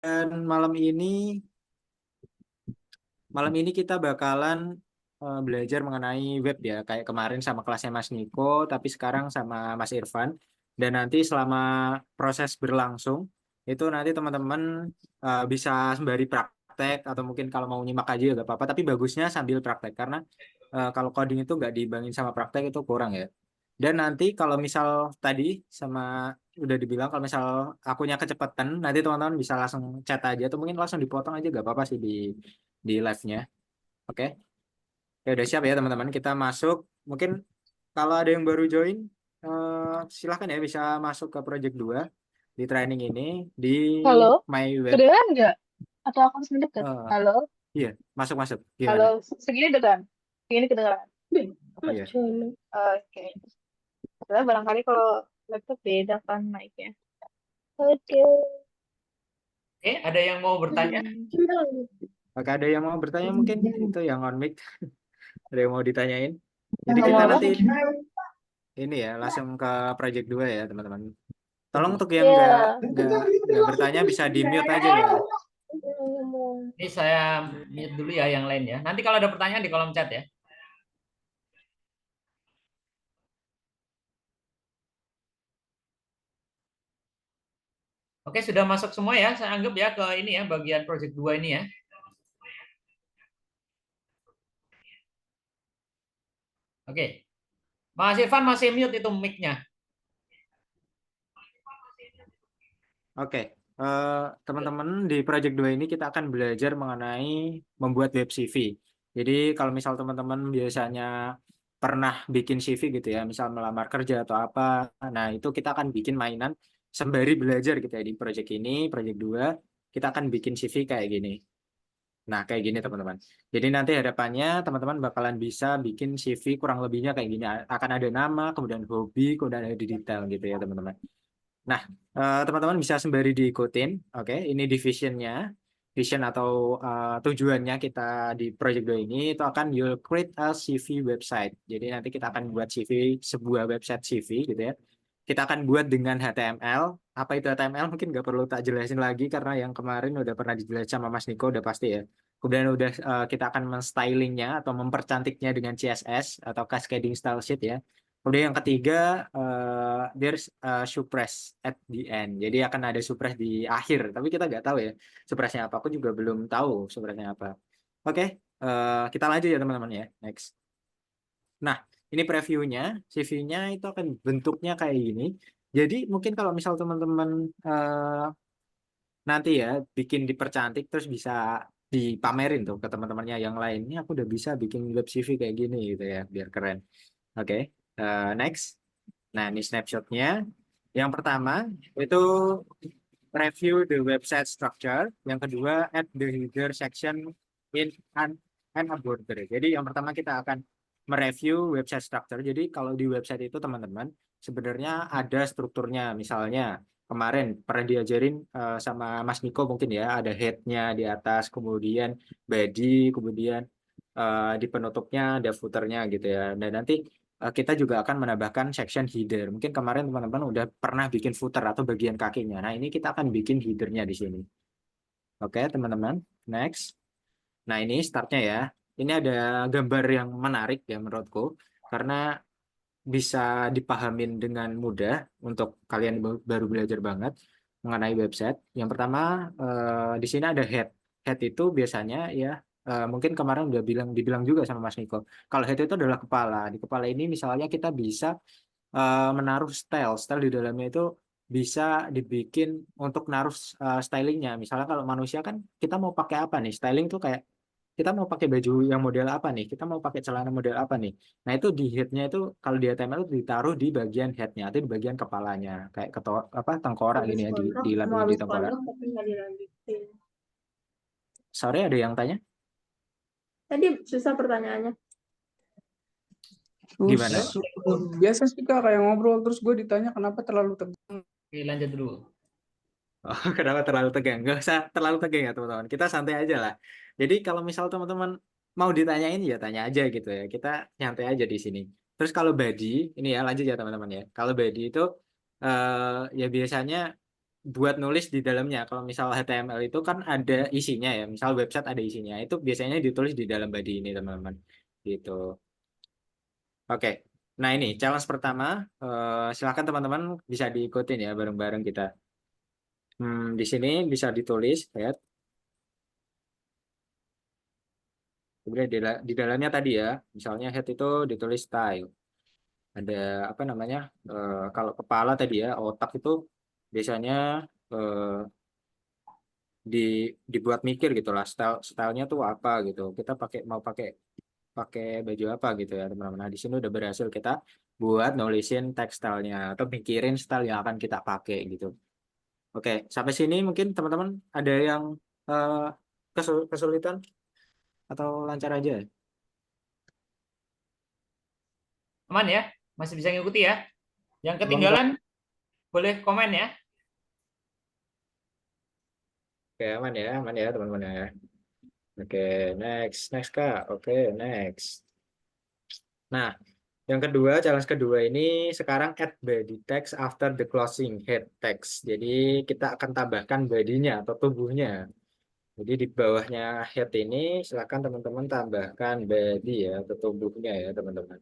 Dan malam ini kita bakalan belajar mengenai web ya, kayak kemarin sama kelasnya Mas Niko, tapi sekarang sama Mas Irfan. Dan nanti selama proses berlangsung, itu nanti teman-teman bisa sembari praktek atau mungkin kalau mau nyimak aja ya gak apa-apa. Tapi bagusnya sambil praktek karena kalau coding itu nggak diimbangin sama praktek itu kurang ya. Dan nanti kalau misal tadi sama udah dibilang kalau misal akunya kecepatan, nanti teman-teman bisa langsung chat aja atau mungkin langsung dipotong aja gak apa-apa sih di live-nya. Oke. Ya udah siap ya teman-teman. Kita masuk. Mungkin kalau ada yang baru join, silahkan ya bisa masuk ke project 2 di training ini di Halo, My Web. kedengeran nggak? Atau aku harus mendekat? Eh, Halo, iya, masuk-masuk. halo, Gimana? segini dekat. Segini kedengeran. Iya. Oke. Karena barangkali kalau laptop beda kan mic-nya. Oke. Oke, ada yang mau bertanya? Oke, ada yang mau bertanya mungkin itu yang on mic. Ada yang mau ditanyain. Jadi Ngomong kita apa? nanti ini ya langsung ke project 2 ya teman-teman. Tolong untuk yang Ya. nggak bertanya bisa di mute aja ya. Ini saya mute dulu ya yang lain ya. Nanti kalau ada pertanyaan di kolom chat ya. Oke, sudah masuk semua ya. Saya anggap ya ke ini ya, bagian project 2 ini ya. Oke. Mas Irfan masih mute itu mic-nya. Oke, teman-teman di Project 2 ini kita akan belajar mengenai membuat web CV. Jadi kalau misal teman-teman biasanya pernah bikin CV gitu ya, misal melamar kerja atau apa, nah itu kita akan bikin mainan sembari belajar gitu ya di Project ini, Project 2, kita akan bikin CV kayak gini. Nah, kayak gini teman-teman. Jadi nanti hadapannya teman-teman bakalan bisa bikin CV kurang lebihnya kayak gini. Akan ada nama, kemudian hobi, kemudian ada di detail gitu ya teman-teman. Nah, teman-teman bisa sembari diikutin. Oke, ini divisionnya, vision atau tujuannya kita di Project 2 ini itu akan you'll create a CV website. Jadi nanti kita akan buat CV, sebuah website CV gitu ya. Kita akan buat dengan HTML. Apa itu HTML? Mungkin nggak perlu tak jelasin lagi karena yang kemarin udah pernah dijelasin sama Mas Niko, udah pasti ya. Kemudian udah kita akan menstylingnya atau mempercantiknya dengan CSS atau cascading style sheet ya. Kemudian yang ketiga, there's a surprise at the end. Jadi akan ada surprise di akhir. Tapi kita nggak tahu ya surprise-nya apa. Aku juga belum tahu surprise-nya apa. Oke, kita lanjut ya teman-teman ya. Next. Nah, ini previewnya, CV-nya itu akan bentuknya kayak gini. Jadi mungkin kalau misal teman-teman nanti ya bikin dipercantik terus bisa dipamerin tuh ke teman-temannya yang lainnya. Aku udah bisa bikin web CV kayak gini gitu ya, biar keren. Oke, next. Nah, ini snapshotnya. Yang pertama itu review the website structure. Yang kedua, add the header section in an a border. Jadi yang pertama kita akan mereview website structure. Jadi kalau di website itu teman-teman sebenarnya ada strukturnya. Misalnya kemarin pernah diajarin sama Mas Niko mungkin ya, ada headnya di atas, kemudian body, kemudian di penutupnya ada footernya gitu ya. Dan nanti kita juga akan menambahkan section header. Mungkin kemarin teman-teman udah pernah bikin footer atau bagian kakinya. Nah, ini kita akan bikin headernya di sini. Oke, teman-teman. Next. Nah, ini startnya ya. Ini ada gambar yang menarik ya menurutku. Karena bisa dipahamin dengan mudah untuk kalian baru belajar banget mengenai website. Yang pertama, di sini ada head. Head itu biasanya ya mungkin kemarin udah dibilang juga sama Mas Niko. Kalau head itu adalah kepala. Di kepala ini misalnya kita bisa menaruh style. Style di dalamnya itu bisa dibikin untuk naruh stylingnya. Misalnya kalau manusia kan kita mau pakai apa nih? Styling tuh kayak kita mau pakai baju yang model apa nih? Kita mau pakai celana model apa nih? Nah itu di headnya itu kalau di HTML itu ditaruh di bagian headnya atau di bagian kepalanya kayak apa tengkorak Habis gini ya kontrak, mau dilampiri di habis tengkorak. kontrak tapi nggak dilanjutin. Sore ada yang tanya? Tadi susah pertanyaannya. Gimana? Terus biasa sih Kak kayak ngobrol terus gue ditanya kenapa terlalu tegang. Oke, lanjut dulu. Oh, kenapa terlalu tegang? Nggak usah terlalu tegang ya teman-teman. Kita santai aja lah. Jadi kalau misal teman-teman mau ditanyain ya tanya aja gitu ya. Kita nyantai aja di sini. Terus kalau body, ini ya lanjut ya teman-teman ya. Kalau body itu ya biasanya buat nulis di dalamnya. Kalau misal HTML itu kan ada isinya ya, misal website ada isinya, itu biasanya ditulis di dalam body ini teman-teman. Gitu. Oke. Nah ini challenge pertama. Silakan teman-teman bisa diikutin ya bareng-bareng kita. Di sini bisa ditulis head. Kemudian di dalamnya tadi ya, misalnya head itu ditulis style. Ada apa namanya? Kalau kepala tadi ya, otak itu biasanya eh, dibuat mikir gitu lah, stylenya tuh apa gitu. Kita mau pakai pakai baju apa gitu ya teman-teman. Nah di sini udah berhasil kita buat nulisin tekstilnya atau mikirin style yang akan kita pakai gitu. Oke, sampai sini mungkin teman-teman ada yang eh, kesulitan atau lancar aja? Aman ya? Masih bisa ngikuti ya? Yang Belum Kak? ketinggalan boleh komen ya. Oke, aman ya teman-teman ya. Oke, next Kak. Oke, next. Nah, yang kedua, challenge kedua ini sekarang add body text after the closing head text. Jadi kita akan tambahkan bodinya atau tubuhnya. Jadi di bawahnya head ini silakan teman-teman tambahkan body ya atau tubuhnya ya teman-teman.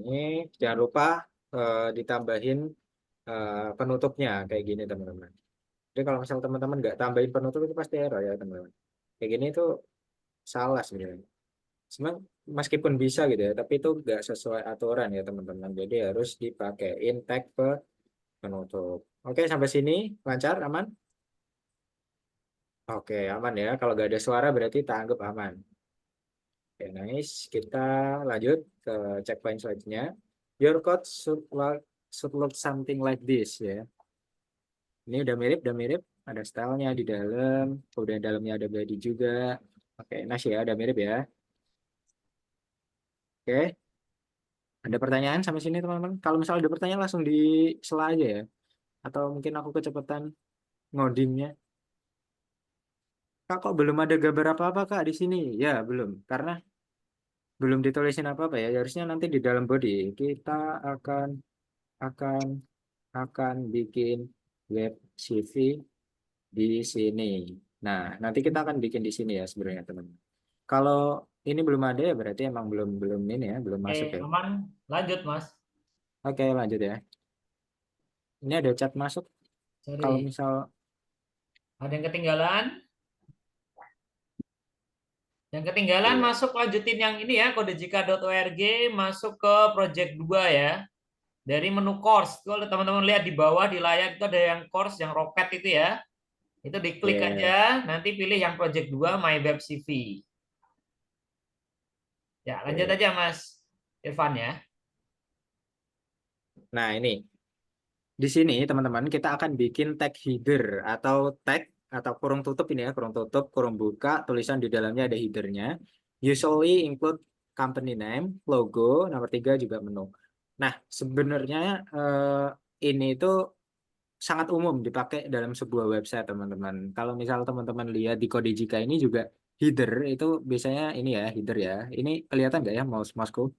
Ini jangan lupa ditambahin penutupnya kayak gini teman-teman. Jadi kalau misal teman-teman nggak tambahin penutup itu pasti error ya teman-teman. Kayak gini itu salah sebenarnya. Sebenarnya meskipun bisa gitu ya, tapi itu nggak sesuai aturan ya teman-teman. Jadi harus dipakein tag penutup. Oke, sampai sini lancar, aman? Oke, aman ya. Kalau nggak ada suara berarti tak anggap aman. Oke, nice. Kita lanjut ke checkpoint selanjutnya. Your code should look something like this ya. Ini udah mirip. Ada stylenya di dalam. Kemudian dalamnya ada body juga. Oke, nice ya. Udah mirip ya. Oke, ada pertanyaan sampai sini teman-teman? Kalau misalnya ada pertanyaan langsung di slide aja ya. Atau mungkin aku kecepatan ngodingnya. Kak, kok belum ada gambar apa-apa Kak di sini? Ya, belum. Karena belum ditulisin apa-apa ya. Harusnya nanti di dalam body kita akan akan akan bikin web CV di sini. Nah, nanti kita akan bikin di sini ya sebenarnya teman-teman. Kalau ini belum ada ya berarti emang belum belum ini ya, belum Oke, masuk ya. aman. Lanjut, Mas. Oke, lanjut ya. Ini ada chat masuk. Kalau Sorry. misal Ada yang ketinggalan? Yang ketinggalan iya, masuk lanjutin yang ini ya, kodejika.org masuk ke project 2 ya. Dari menu course. Kalau teman-teman lihat di bawah di layar itu ada yang course yang roket itu ya. Itu diklik iya. aja, nanti pilih yang project 2 My Web CV. Ya, lanjut Oke. aja Mas Irfan ya. Nah, ini di sini teman-teman kita akan bikin tag header atau tag atau kurung tutup ini ya, kurung tutup, kurung buka, tulisan di dalamnya ada headernya. Usually include company name, logo, nomor 3 juga menu. Nah, sebenarnya ini itu sangat umum dipakai dalam sebuah website teman-teman. Kalau misal teman-teman lihat di Kodijika ini juga header itu biasanya ini ya header ya. Ini kelihatan nggak ya mouseku?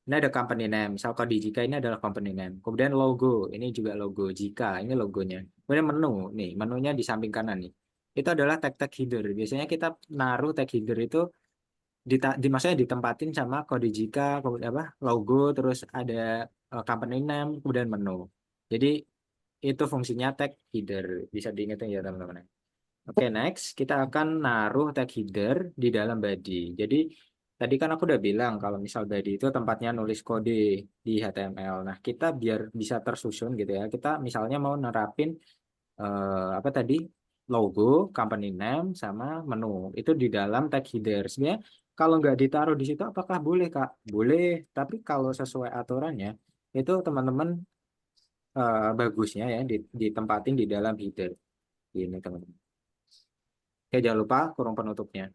Ini ada company name. Misal Kodijika ini adalah company name. Kemudian logo, ini juga logo Jika, ini logonya. Kemudian menu, nih menunya di samping kanan nih. Itu adalah tag-tag header. Biasanya kita naruh tag header itu maksudnya ditempatin sama Kodijika, kemudian apa logo, terus ada company name, kemudian menu. Jadi itu fungsinya tag header. Bisa diingetin ya teman-teman. Oke, next kita akan naruh tag header di dalam body. Jadi tadi kan aku udah bilang kalau misal body itu tempatnya nulis kode di HTML. Nah, kita biar bisa tersusun gitu ya. Kita misalnya mau nerapin apa tadi? Logo, company name sama menu. Itu di dalam tag header. Sebenarnya kalau nggak ditaruh di situ apakah boleh, Kak? Boleh, tapi kalau sesuai aturannya itu teman-teman bagusnya ya ditempatin di dalam header. Ini teman-teman. Oke, jangan lupa kurung penutupnya.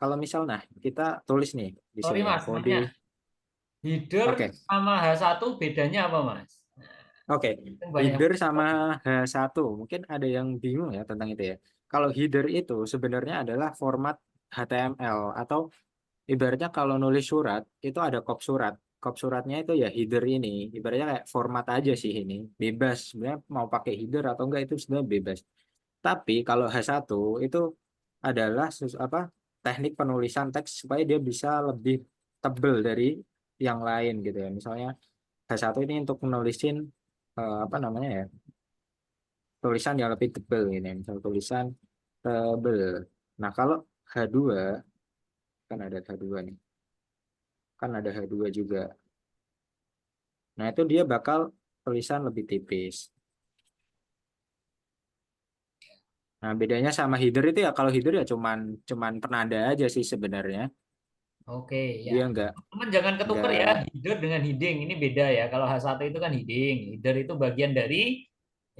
Kalau misal, nah, kita tulis nih di Sorry sini ya, Mas, kode. nanya. Header Oke, sama H1 bedanya apa Mas? oke. Nah, banyak. Header sama H1. Mungkin ada yang bingung ya tentang itu ya. Kalau header itu sebenarnya adalah format HTML atau ibaratnya kalau nulis surat, itu ada kop surat. kop suratnya itu ya header ini. Ibaratnya kayak format aja sih ini. Bebas. Sebenarnya mau pakai header atau enggak itu sebenarnya bebas. Tapi kalau H1 itu adalah teknik penulisan teks supaya dia bisa lebih tebel dari yang lain gitu ya. Misalnya H1 ini untuk menulisin apa namanya ya? Tulisan yang lebih tebel ini, misal tulisan tebel. Nah, kalau H2 kan ada H2 nih. Kan ada H2 juga. Nah, itu dia bakal tulisan lebih tipis. Nah, bedanya sama header itu ya kalau header ya cuman penanda aja sih sebenarnya. Oke, ya. Dia enggak Teman jangan ketuker ya, enggak header dengan heading. Ini beda ya. Kalau H1 itu kan heading. Header itu bagian dari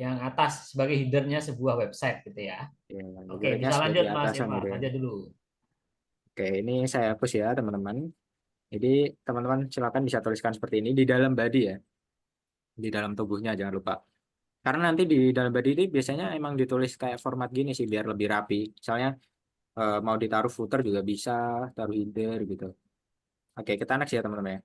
yang atas sebagai headernya sebuah website gitu ya. ya Oke, ibaratnya bisa lanjut sebagai Mas atasan Irfan. gitu ya. Lanjut dulu. Oke, ini saya hapus ya, teman-teman. Jadi, teman-teman silakan bisa tuliskan seperti ini di dalam body ya. Di dalam tubuhnya jangan lupa. Karena nanti di dalam body ini biasanya emang ditulis kayak format gini sih biar lebih rapi. Misalnya mau ditaruh footer juga bisa, taruh header gitu. Oke, kita next ya teman-teman ya.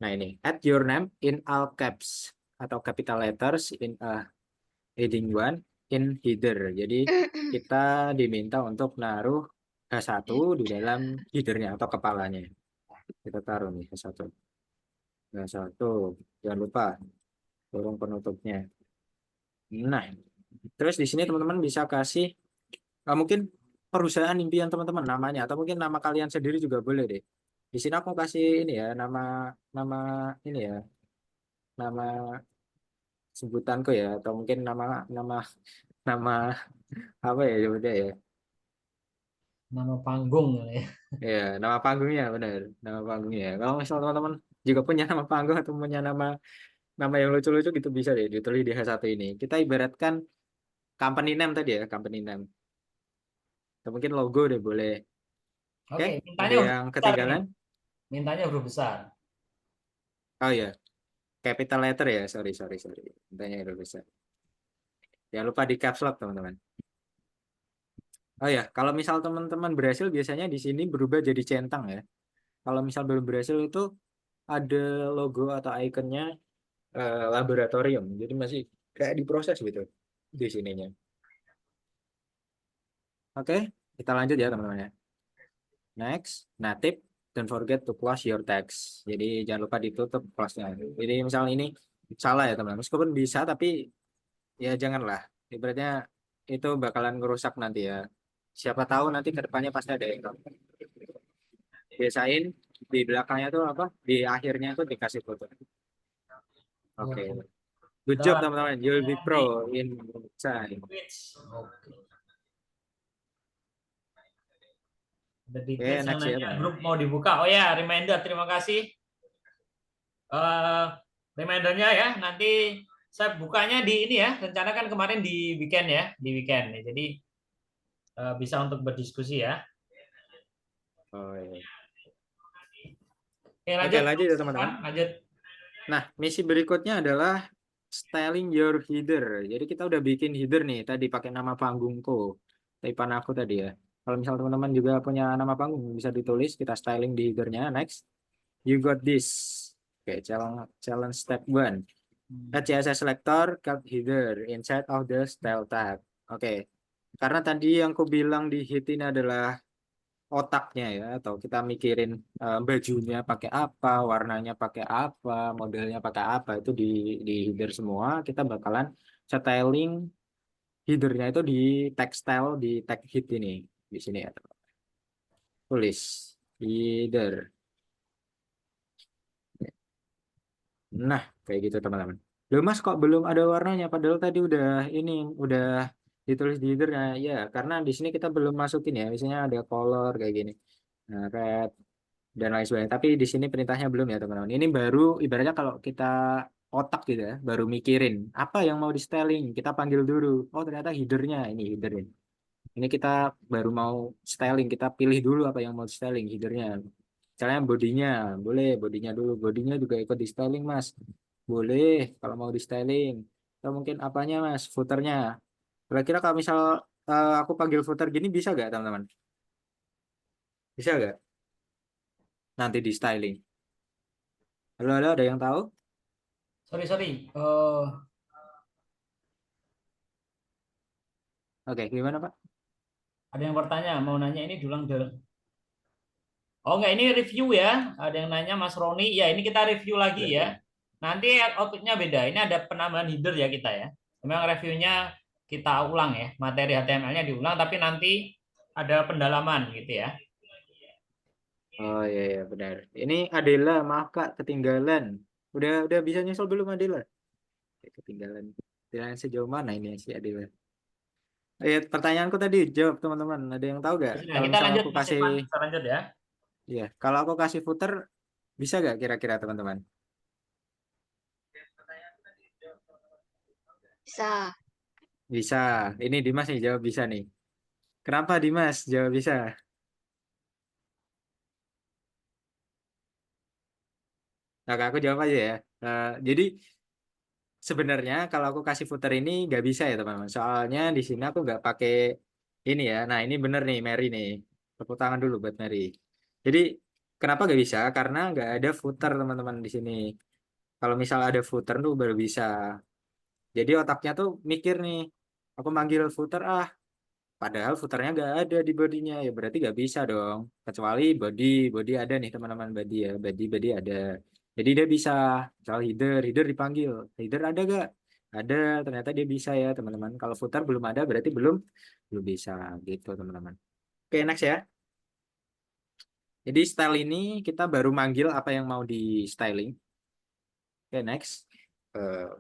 Nah ini, add your name in all caps atau capital letters in heading one in header. Jadi kita diminta untuk naruh H1 di dalam headernya atau kepalanya. Kita taruh nih H1. H1, jangan lupa kurung penutupnya. Nah, terus di sini teman-teman bisa kasih mungkin perusahaan impian teman-teman namanya atau mungkin nama kalian sendiri juga boleh deh. Di sini aku kasih ini ya nama nama ini ya nama sebutanku ya atau mungkin nama nama nama apa ya sebutnya ya. Nama panggung ya. Ya, nama panggungnya benar, nama panggungnya. Kalau misal teman-teman juga punya nama panggung atau punya nama nama yang lucu-lucu gitu bisa deh ditulis di H1 ini. Kita ibaratkan company name tadi ya, company name. Atau mungkin logo deh boleh. Oke, Oke, ada mintanya huruf yang besar nih. ketinggalan? Mintanya huruf besar. Oh ya, capital letter ya, sorry, sorry, sorry. Tanya itu bisa. Jangan lupa di caps lock, teman-teman. Oh ya, kalau misal teman-teman berhasil biasanya di sini berubah jadi centang ya. Kalau misal belum berhasil itu ada logo atau ikonnya laboratorium. Jadi masih kayak diproses gitu di sininya. Oke, kita lanjut ya teman-teman ya. Next, nah tip, don't forget to close your text. Jadi jangan lupa ditutup close-nya. Jadi misal ini salah ya teman-teman. Meskipun bisa tapi ya janganlah. Ibaratnya itu bakalan ngerusak nanti ya. Siapa tahu nanti ke depannya pasti ada yang biasain di belakangnya tuh apa? Di akhirnya tuh dikasih foto. Oke. Good job Dan teman-teman. You'll be pro in time. Oke. The Oke, details yang next ya nanya teman-teman. grup mau dibuka. Oh ya, reminder. Terima kasih. eh remindernya ya. Nanti saya bukanya di ini ya. Rencana kan kemarin di weekend ya. Di weekend. Jadi bisa untuk berdiskusi ya. Oh, iya. Oke, Oke, lanjut. lanjut ya teman-teman. Lanjut. Nah, misi berikutnya adalah styling your header. Jadi kita udah bikin header nih tadi pakai nama panggungku. Taipan aku tadi ya. Kalau misal teman-teman juga punya nama panggung bisa ditulis kita styling di headernya. Next, you got this. Oke, challenge step 1. Add CSS selector cut header inside of the style tab. Oke. Karena tadi yang aku bilang di hit ini adalah otaknya ya atau kita mikirin bajunya pakai apa, warnanya pakai apa, modelnya pakai apa itu di header semua. Kita bakalan styling headernya itu di textile di tag hit ini di sini ya. Tulis header. Nah, kayak gitu teman-teman. Loh Mas kok belum ada warnanya padahal tadi udah ditulis di headernya. Ya, karena di sini kita belum masukin ya. Misalnya ada color kayak gini. Nah, red dan lain sebagainya. Tapi di sini perintahnya belum ya teman-teman. Ini baru ibaratnya kalau kita otak gitu ya, baru mikirin apa yang mau di styling. Kita panggil dulu. Oh ternyata headernya ini headernya. Ini kita baru mau styling. Kita pilih dulu apa yang mau di styling headernya. Misalnya bodinya, boleh bodinya dulu. Bodinya juga ikut di styling mas. Boleh kalau mau di styling. Atau mungkin apanya mas, footernya. Kira-kira kalau misal aku panggil footer gini bisa gak teman-teman? Bisa gak? nanti di styling? Halo, ada yang tahu? Sorry. Oke, gimana Pak? Ada yang bertanya, mau nanya ini diulang dulu. Oh enggak, ini review ya. Ada yang nanya Mas Roni. Ya, ini kita review lagi ya. Nanti outputnya beda. Ini ada penambahan header ya kita ya. Memang reviewnya kita ulang ya. Materi HTML-nya diulang, tapi nanti ada pendalaman gitu ya. Oh iya, iya benar. Ini Adela, maaf Kak, ketinggalan. Udah bisa nyusul belum Adela? Ketinggalan. Ketinggalan sejauh mana ini si Adela? Pertanyaanku tadi jawab teman-teman. Ada yang tahu gak? Nah, Kalau kita misal lanjut aku Mas kasih, Evan, kita lanjut ya. ya, kalau aku kasih footer, bisa gak kira-kira teman-teman? Bisa. Bisa. Ini Dimas nih jawab bisa nih. Kenapa Dimas jawab bisa? Nah, Kak, aku jawab aja ya. Jadi sebenarnya kalau aku kasih footer ini nggak bisa ya teman-teman. Soalnya di sini aku nggak pakai ini ya. Nah ini bener nih Mary nih. Tepuk tangan dulu buat Mary. Jadi kenapa nggak bisa? Karena nggak ada footer teman-teman di sini. Kalau misal ada footer tuh baru bisa. Jadi otaknya tuh mikir nih. Aku manggil footer padahal footernya nggak ada di bodinya ya berarti nggak bisa dong. Kecuali body ada nih teman-teman body ya. Body ada. Jadi dia bisa. Misal header dipanggil. Header ada gak? Ada, ternyata dia bisa ya teman-teman. Kalau footer belum ada berarti belum belum bisa gitu teman-teman. Oke, next ya. Jadi style ini kita baru manggil apa yang mau di styling. Oke, next. Eh,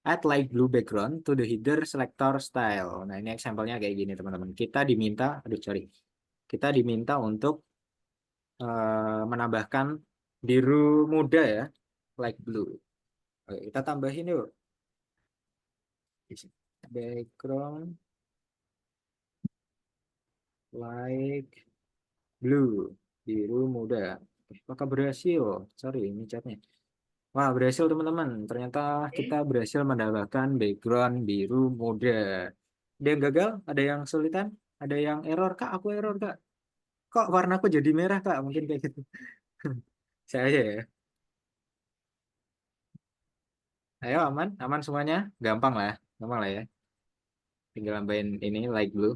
add light blue background to the header selector style. Nah, ini example-nya kayak gini teman-teman. Kita diminta untuk menambahkan biru muda ya, light blue. Oke, kita tambahin yuk. Background light blue, biru muda. Apakah berhasil? Sorry, ini chatnya. Wah, berhasil teman-teman. Ternyata kita berhasil mendapatkan background biru muda. Ada yang gagal? Ada yang kesulitan? Ada yang error? Kak, aku error, Kak. Kok warnaku jadi merah, Kak? Mungkin kayak gitu. Saya aja ya. Ayo, aman? Aman semuanya? Gampang lah. Gampang lah ya. Tinggal nambahin ini, light blue.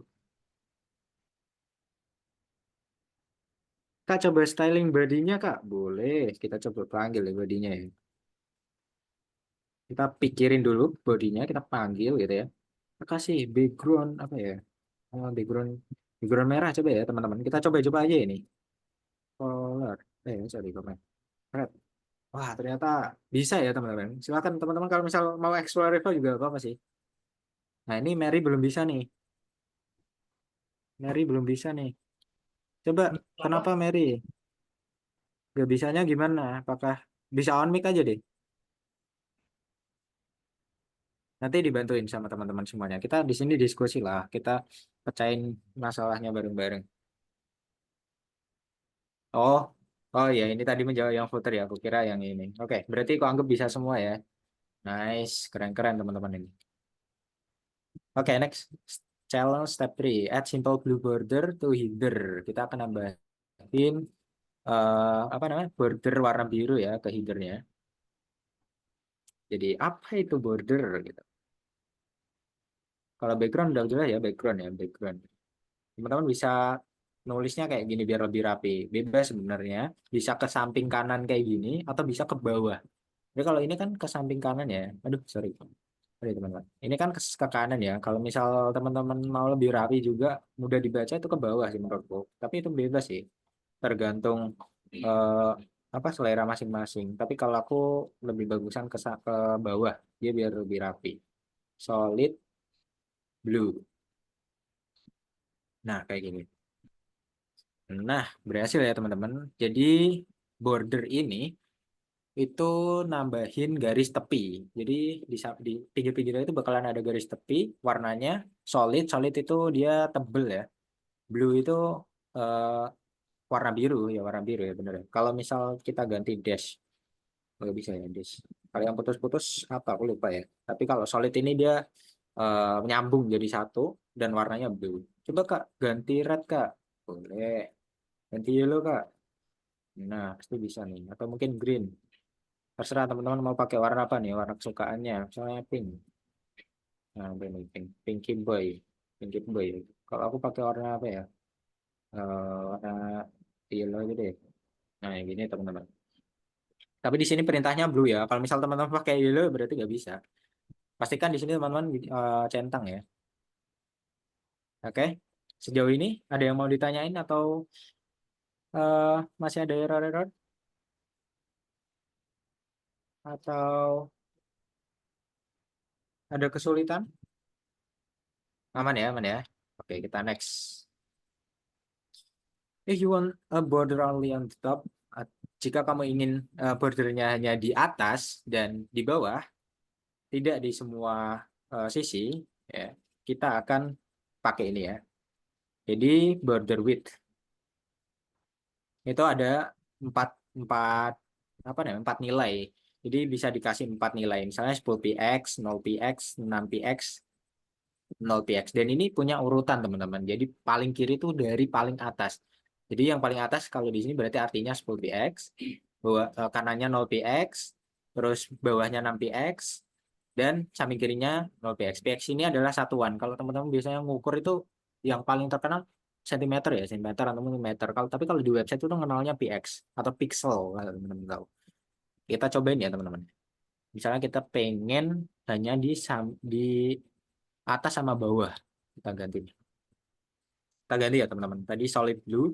Kak, coba styling bodinya, Kak. Boleh. Kita coba panggil ya bodinya ya. Kita pikirin dulu bodinya, kita panggil gitu ya. Kita kasih background apa ya? Background background merah coba ya teman-teman. Kita coba aja ini. Color. Sorry, color. Red. Wah, ternyata bisa ya teman-teman. Silakan teman-teman kalau misal mau explore review juga apa-apa sih. Nah, ini Mary belum bisa nih. Mary belum bisa nih. Coba kenapa Mary? Gak bisanya gimana? Apakah bisa on mic aja deh? Nanti dibantuin sama teman-teman semuanya. Kita di sini diskusi lah. Kita pecahin masalahnya bareng-bareng. Oh, oh ya ini tadi menjawab yang footer ya. Aku kira yang ini. Oke, berarti aku anggap bisa semua ya. Nice, keren-keren teman-teman ini. Oke, next. Challenge step 3. Add simple blue border to header. Kita akan nambahin apa namanya? Border warna biru ya ke headernya. Jadi apa itu border gitu. Kalau background udah jelas ya background ya, background. Teman-teman bisa nulisnya kayak gini biar lebih rapi. Bebas sebenarnya. Bisa ke samping kanan kayak gini atau bisa ke bawah. Jadi kalau ini kan ke samping kanan ya. Aduh, sorry. Sorry teman-teman. Ini kan ke kanan ya. Kalau misal teman-teman mau lebih rapi juga, mudah dibaca itu ke bawah sih menurutku. Tapi itu bebas sih. Tergantung eh, apa selera masing-masing. Tapi kalau aku lebih bagusan ke bawah. Dia biar lebih rapi. Solid blue. Nah, kayak gini. Nah, berhasil ya teman-teman. Jadi border ini itu nambahin garis tepi. Jadi di pinggir-pinggirnya itu bakalan ada garis tepi, warnanya solid. Solid itu dia tebel ya. Blue itu eh, warna biru ya, warna biru ya bener ya. Kalau misal kita ganti dash, nggak bisa ya dash. Kalau yang putus-putus apa aku lupa ya. Tapi kalau solid ini dia menyambung jadi satu dan warnanya blue. Coba Kak ganti red Kak. Boleh. Ganti yellow Kak. Nah, pasti bisa nih. Atau mungkin green. Terserah teman-teman mau pakai warna apa nih, warna kesukaannya. Misalnya pink. Nah, ini pink. Pinky boy. Pinky boy. Kalau aku pakai warna apa ya? Warna yellow aja deh. Nah, yang gini teman-teman. Tapi di sini perintahnya blue ya. Kalau misal teman-teman pakai yellow berarti nggak bisa. Pastikan di sini teman-teman centang ya. Oke. Sejauh ini ada yang mau ditanyain atau masih ada error-error? Atau ada kesulitan? Aman ya, aman ya. Oke, kita next. If you want a border only on the top, jika kamu ingin bordernya hanya di atas dan di bawah, tidak di semua sisi, ya, kita akan pakai ini ya. Jadi border width itu ada empat apa namanya, 4 nilai. Jadi bisa dikasih 4 nilai. Misalnya 10px, 0px, 6px, 0px. Dan ini punya urutan teman-teman. Jadi paling kiri itu dari paling atas. Jadi yang paling atas kalau di sini berarti artinya 10px, kanannya 0px, terus bawahnya 6px, dan samping kirinya 0px. Px ini adalah satuan. Kalau teman-teman biasanya ngukur itu yang paling terkenal sentimeter ya, sentimeter atau meter. Tapi kalau di website itu kenalnya px atau pixel kalau teman-teman tahu. Kita cobain ya teman-teman. Misalnya kita pengen hanya di atas sama bawah. Kita ganti. Kita ganti ya teman-teman. Tadi solid blue,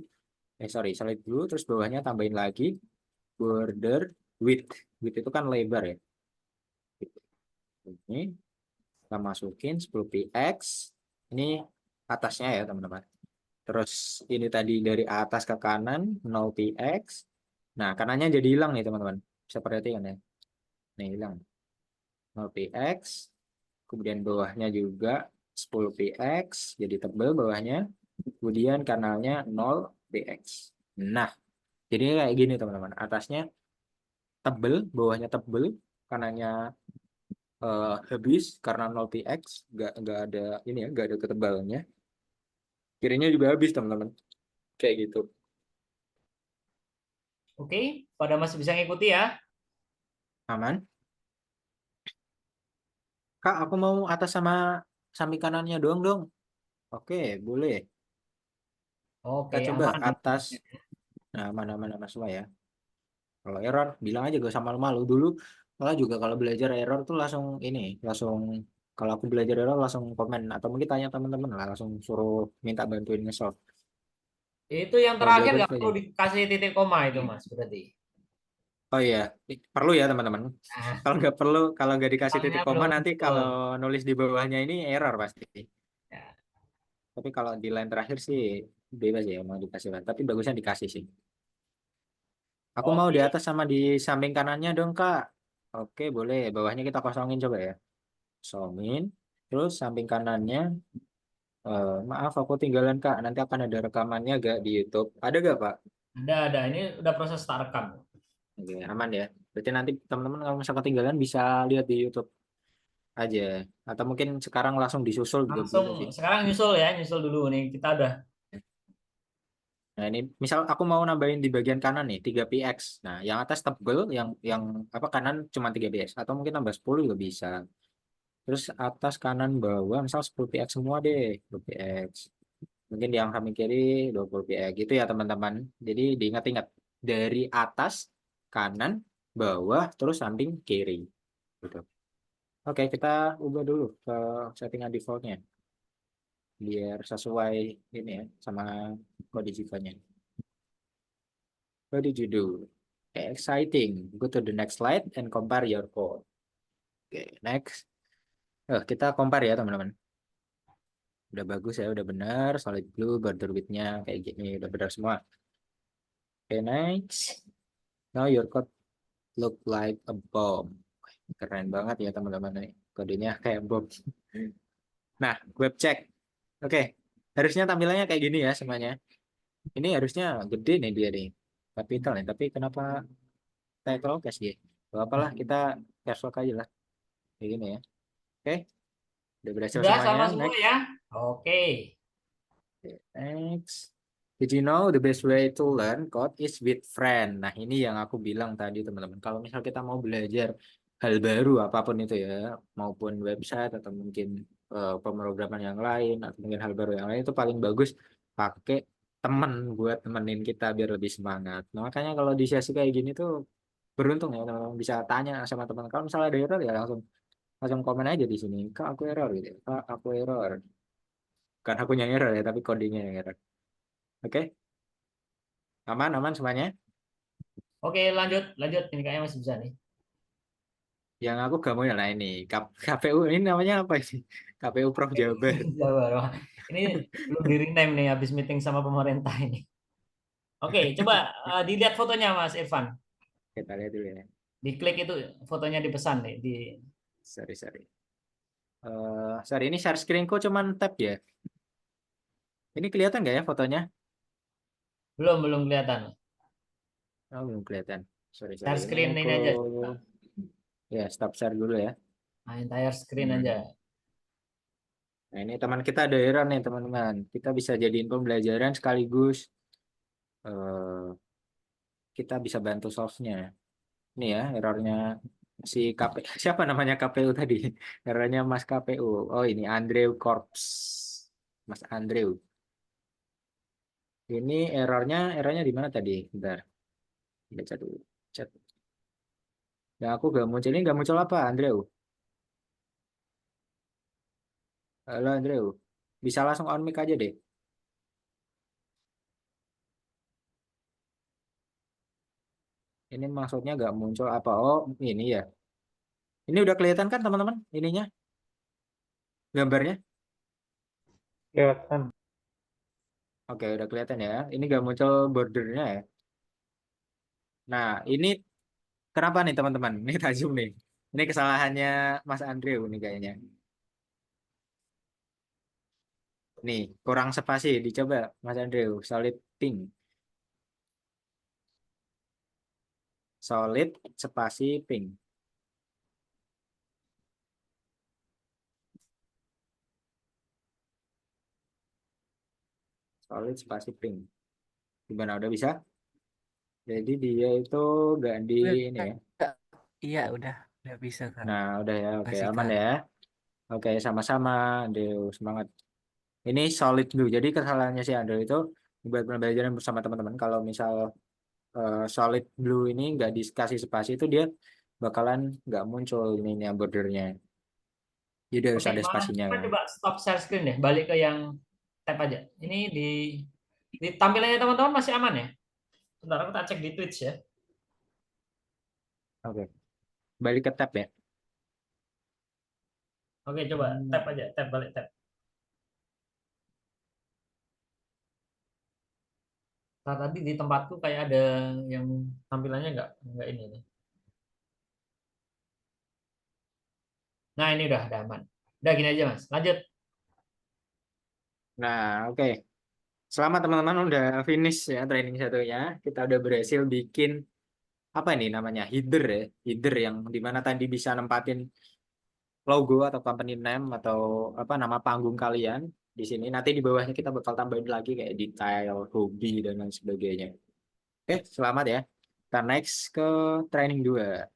terus bawahnya tambahin lagi border width. Width itu kan lebar ya. Ini kita masukin 10px. Ini atasnya ya teman-teman. Terus ini tadi dari atas ke kanan 0px. Nah, kanannya jadi hilang nih teman-teman. Bisa perhatikan ya. Nih hilang. 0px. Kemudian bawahnya juga 10px. Jadi tebal bawahnya. Kemudian kanalnya 0px. Nah, jadi kayak gini teman-teman. Atasnya tebel, bawahnya tebel, kanannya habis karena 0px, nggak ada ini ya, nggak ada ketebalannya. Kirinya juga habis teman-teman. Kayak gitu. Oke, pada masih bisa ngikuti ya? Aman? Kak, aku mau atas sama samping kanannya doang dong. Oke, boleh. Oke, Kita coba aman. atas. Nah, mana-mana semua ya. Kalau error, bilang aja gak usah malu-malu dulu. Malah juga kalau belajar error tuh langsung kalau aku belajar error langsung komen atau mungkin tanya teman-teman lah, langsung suruh minta bantuin nge-solve. Itu yang Kalau terakhir jawaban nggak itu aja. perlu dikasih titik koma itu Mas, berarti. Oh iya, perlu ya teman-teman. Nah, Kalau nggak perlu, kalau nggak dikasih soalnya titik koma belum nanti betul. kalau nulis di bawahnya ini error pasti. Ya. Tapi kalau di line terakhir sih bebas ya mau dikasih line. Tapi bagusnya dikasih sih. Aku mau di Oke, atas sama di samping kanannya dong Kak. Oke boleh. Bawahnya kita kosongin coba ya. Kosongin. Terus samping kanannya. Maaf aku tinggalan Kak. Nanti akan ada rekamannya gak di YouTube? Ada gak Pak? ada. Ini udah proses start rekam. Oke, aman ya. Berarti nanti teman-teman kalau misalnya ketinggalan bisa lihat di YouTube aja. Atau mungkin sekarang langsung disusul juga Langsung boleh sih. sekarang nyusul ya, nyusul dulu nih. Kita udah. Nah, ini misal aku mau nambahin di bagian kanan nih 3px. Nah, yang atas tebel, yang apa kanan cuma 3px atau mungkin tambah 10 juga bisa. Terus atas kanan bawah misal 10px semua deh, 10px. Mungkin yang samping kiri 20px gitu ya, teman-teman. Jadi diingat-ingat dari atas, kanan, bawah, terus samping kiri. Gitu. Oke, kita ubah dulu ke settingan defaultnya biar sesuai ini ya sama kode Java-nya. What did you do? Okay, exciting. Go to the next slide and compare your code. Oke, next. Kita compare ya teman-teman. Udah bagus ya, udah benar. Solid blue, border width-nya kayak gini, udah benar semua. Oke, next. Now your code look like a bomb. Keren banget ya teman-teman nih. Kodenya kayak bom. Nah, web check. Oke, harusnya tampilannya kayak gini ya semuanya. Ini harusnya gede nih dia nih. Capital nih, tapi kenapa title cache dia? Gak apalah, kita cash lock aja lah. Kayak gini ya. Oke. Udah berhasil Udah semuanya. sama semua Next. ya? Oke. Next. Did you know the best way to learn code is with friend? Nah, ini yang aku bilang tadi, teman-teman. Kalau misal kita mau belajar hal baru, apapun itu ya, maupun website atau mungkin pemrograman yang lain, atau mungkin hal baru yang lain, itu paling bagus pakai teman buat temenin kita biar lebih semangat. Nah, makanya kalau di sesi kayak gini tuh beruntung ya, teman-teman bisa tanya sama teman. Kalau misalnya ada error ya langsung langsung komen aja di sini. Kak, aku error gitu ya. Kak, aku error. Bukan aku yang error ya, tapi codingnya yang error. Oke? Aman, aman semuanya? Oke, lanjut. Ini kayaknya masih bisa nih. Yang aku gak mau ya lah ini. KPU ini namanya apa sih? KPU Prof Jabar. Jabar. Wah, ini belum di rename nih habis meeting sama pemerintah ini. Oke, coba dilihat fotonya Mas Irfan. Kita lihat dulu ya. Diklik itu fotonya dipesan nih di Sorry, sorry. Sorry, ini share screenku cuman tap ya. Ini kelihatan nggak ya fotonya? belum kelihatan. Oh, belum kelihatan. Sorry, sorry. Share screen Ini ini aja. ya, stop share dulu ya. Nah, entire screen Hmm. aja. Nah, ini teman kita ada error nih, teman-teman. Kita bisa jadiin pembelajaran sekaligus kita bisa bantu solve-nya. Ini ya, errornya si siapa namanya KPU tadi? Errornya Mas KPU. Oh, ini Andrew Corps. Mas Andrew. Ini errornya di mana tadi? Bentar. Baca dulu. Chat. Yang aku gak muncul ini gak muncul apa, Andrew? Halo, Andrew. Bisa langsung on mic aja deh. Ini maksudnya gak muncul apa? Oh, ini ya. Ini udah kelihatan kan, teman-teman? Ininya, gambarnya? Kelihatan. Oke, udah kelihatan ya. Ini gak muncul bordernya ya. Nah, ini kenapa nih, teman-teman? Ini tak zoom nih. Ini kesalahannya Mas Andrew nih kayaknya. Nih, kurang spasi. Dicoba, Mas Andrew. Solid pink. Solid spasi pink. Solid spasi pink. Gimana, udah bisa? Jadi dia itu gak di ini ya. Iya, udah bisa Kak. Nah, udah ya. Oke, Kasih, aman Kak. ya. Oke, sama-sama. Andrew, semangat. Ini solid blue. Jadi kesalahannya si Andrew itu buat pembelajaran bersama teman-teman. Kalau misal solid blue ini nggak dikasih spasi itu dia bakalan nggak muncul ininya bordernya. Jadi harus Oke, ada Mas, spasinya. kita coba stop share screen deh. Balik ke yang tab aja. Ini di tampilannya teman-teman masih aman ya? Sebentar, aku tak cek di Twitch ya. Oke. Balik ke tab ya. Oke, coba tab aja, balik tab. Nah, tadi di tempatku kayak ada yang tampilannya nggak ini nih. Nah, ini udah aman. Udah gini aja, Mas. Lanjut. Nah, oke. Selamat teman-teman udah finish ya training satunya. Kita udah berhasil bikin apa ini namanya header ya. Header yang dimana tadi bisa nempatin logo atau company name atau apa nama panggung kalian di sini. Nanti di bawahnya kita bakal tambahin lagi kayak detail, hobi dan lain sebagainya. Oke, selamat ya. Kita next ke training 2.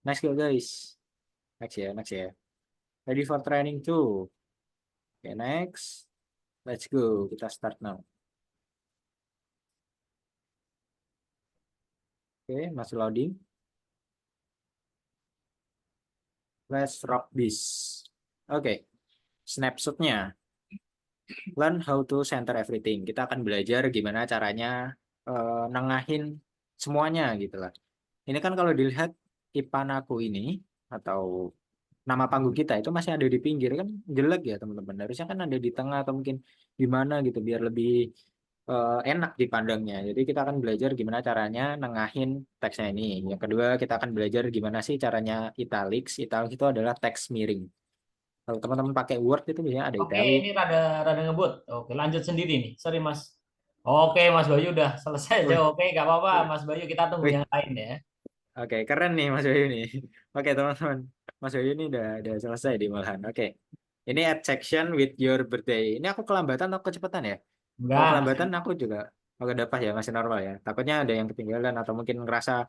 Next go guys. Next ya. Ready for training 2. Oke, next. Let's go. Kita start now. Oke, masih loading. Let's rock this. Oke, snapshotnya. Learn how to center everything. Kita akan belajar gimana caranya nengahin semuanya gitu lah. Ini kan kalau dilihat IPAN aku ini atau nama panggung kita itu masih ada di pinggir kan jelek ya teman-teman. Harusnya kan ada di tengah atau mungkin di mana gitu biar lebih enak dipandangnya. Jadi kita akan belajar gimana caranya nengahin teksnya ini. Yang kedua kita akan belajar gimana sih caranya italics. Italics itu adalah teks miring. Kalau teman-teman pakai Word itu biasanya ada Oke, italics. ini rada ngebut. Oke, lanjut sendiri nih. Sorry, Mas. Oke, Mas Bayu udah selesai aja. Wih, Oke, nggak apa-apa, Mas Bayu. Kita tunggu wih. yang lain ya. Oke, keren nih Mas Bayu nih. Oke, teman-teman. Mas Bayu ini udah selesai di malahan. Oke. Ini add section with your birthday. Ini aku kelambatan atau kecepatan ya? Kalau Enggak. kelambatan aku juga agak dapat ya, masih normal ya. Takutnya ada yang ketinggalan atau mungkin ngerasa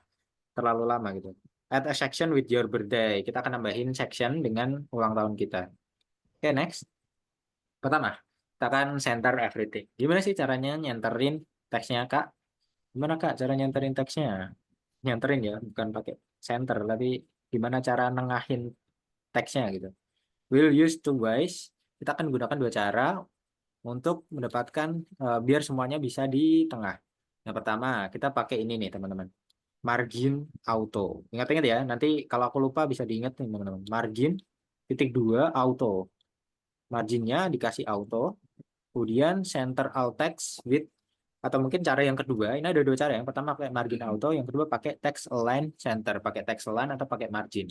terlalu lama gitu. Add a section with your birthday. Kita akan nambahin section dengan ulang tahun kita. Oke, next. Pertama, kita akan center everything. Gimana sih caranya nyenterin teksnya, Kak? Gimana, Kak, cara nyenterin teksnya? Nyenterin ya, bukan pakai center, tapi gimana cara nengahin teksnya gitu. We'll use two ways. Kita akan gunakan dua cara untuk mendapatkan biar semuanya bisa di tengah. Yang pertama, kita pakai ini nih, teman-teman. Margin auto. Ingat-ingat ya, nanti kalau aku lupa bisa diingat nih, teman-teman. Margin titik dua auto. Marginnya dikasih auto, kemudian center alt text with, atau mungkin cara yang kedua, ini ada dua cara. Yang pertama pakai margin auto, yang kedua pakai text align center, pakai text align atau pakai margin.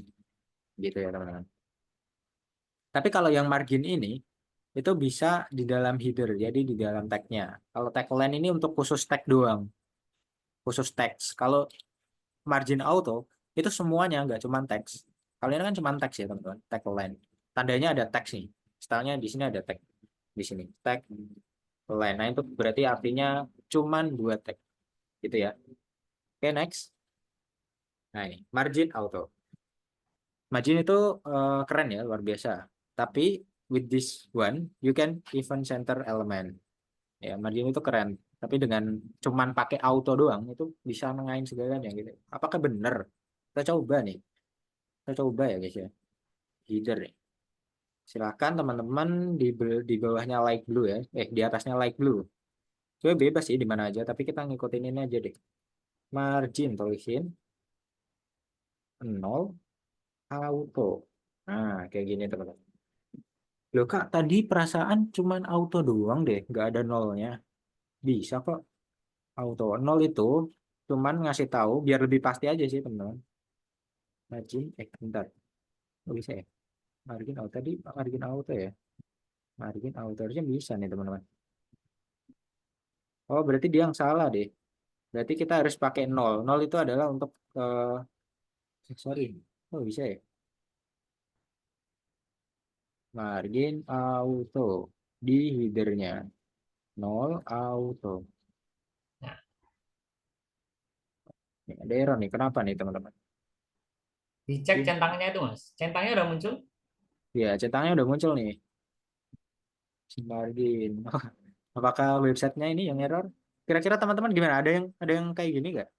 Gitu ya, teman-teman. Tapi kalau yang margin ini itu bisa di dalam header, jadi di dalam tag-nya. Kalau tag align ini untuk khusus tag doang, khusus teks. Kalau margin auto itu semuanya, nggak cuma teks. Kalau ini kan cuma teks ya, teman-teman, tag align. Tandanya ada teks nih. Stylenya di sini ada tag, di sini tag align. Nah, itu berarti artinya cuman dua tag gitu ya. Oke, next. Nah, ini margin auto. Margin itu keren ya, luar biasa. Tapi with this one, you can even center element. Ya, margin itu keren. Tapi dengan cuman pakai auto doang, itu bisa nengahin segalanya gitu. Apakah benar? Kita coba nih. Kita coba ya guys ya. Header nih. Silakan teman-teman di bawahnya light blue ya. Di atasnya light blue. Coba bebas sih di mana aja, tapi kita ngikutin ini aja deh. Margin tulisin 0 auto. Nah, kayak gini teman-teman. Loh Kak, tadi perasaan cuman auto doang deh, nggak ada nolnya. Bisa kok auto. Nol itu cuman ngasih tahu biar lebih pasti aja sih teman-teman. Margin, bentar. Oh, bisa ya? Margin auto tadi, margin auto ya. Margin auto harusnya bisa nih teman-teman. Oh, berarti dia yang salah deh. Berarti kita harus pakai nol. Nol itu adalah untuk sorry. Oh, bisa ya? Margin auto di headernya. Nol auto. Nah, Ini ada error nih. Kenapa nih teman-teman? dicek centangnya itu, Mas. Centangnya udah muncul? Ya, centangnya udah muncul nih. Margin. Apakah websitenya ini yang error? Kira-kira teman-teman gimana? Ada yang kayak gini nggak?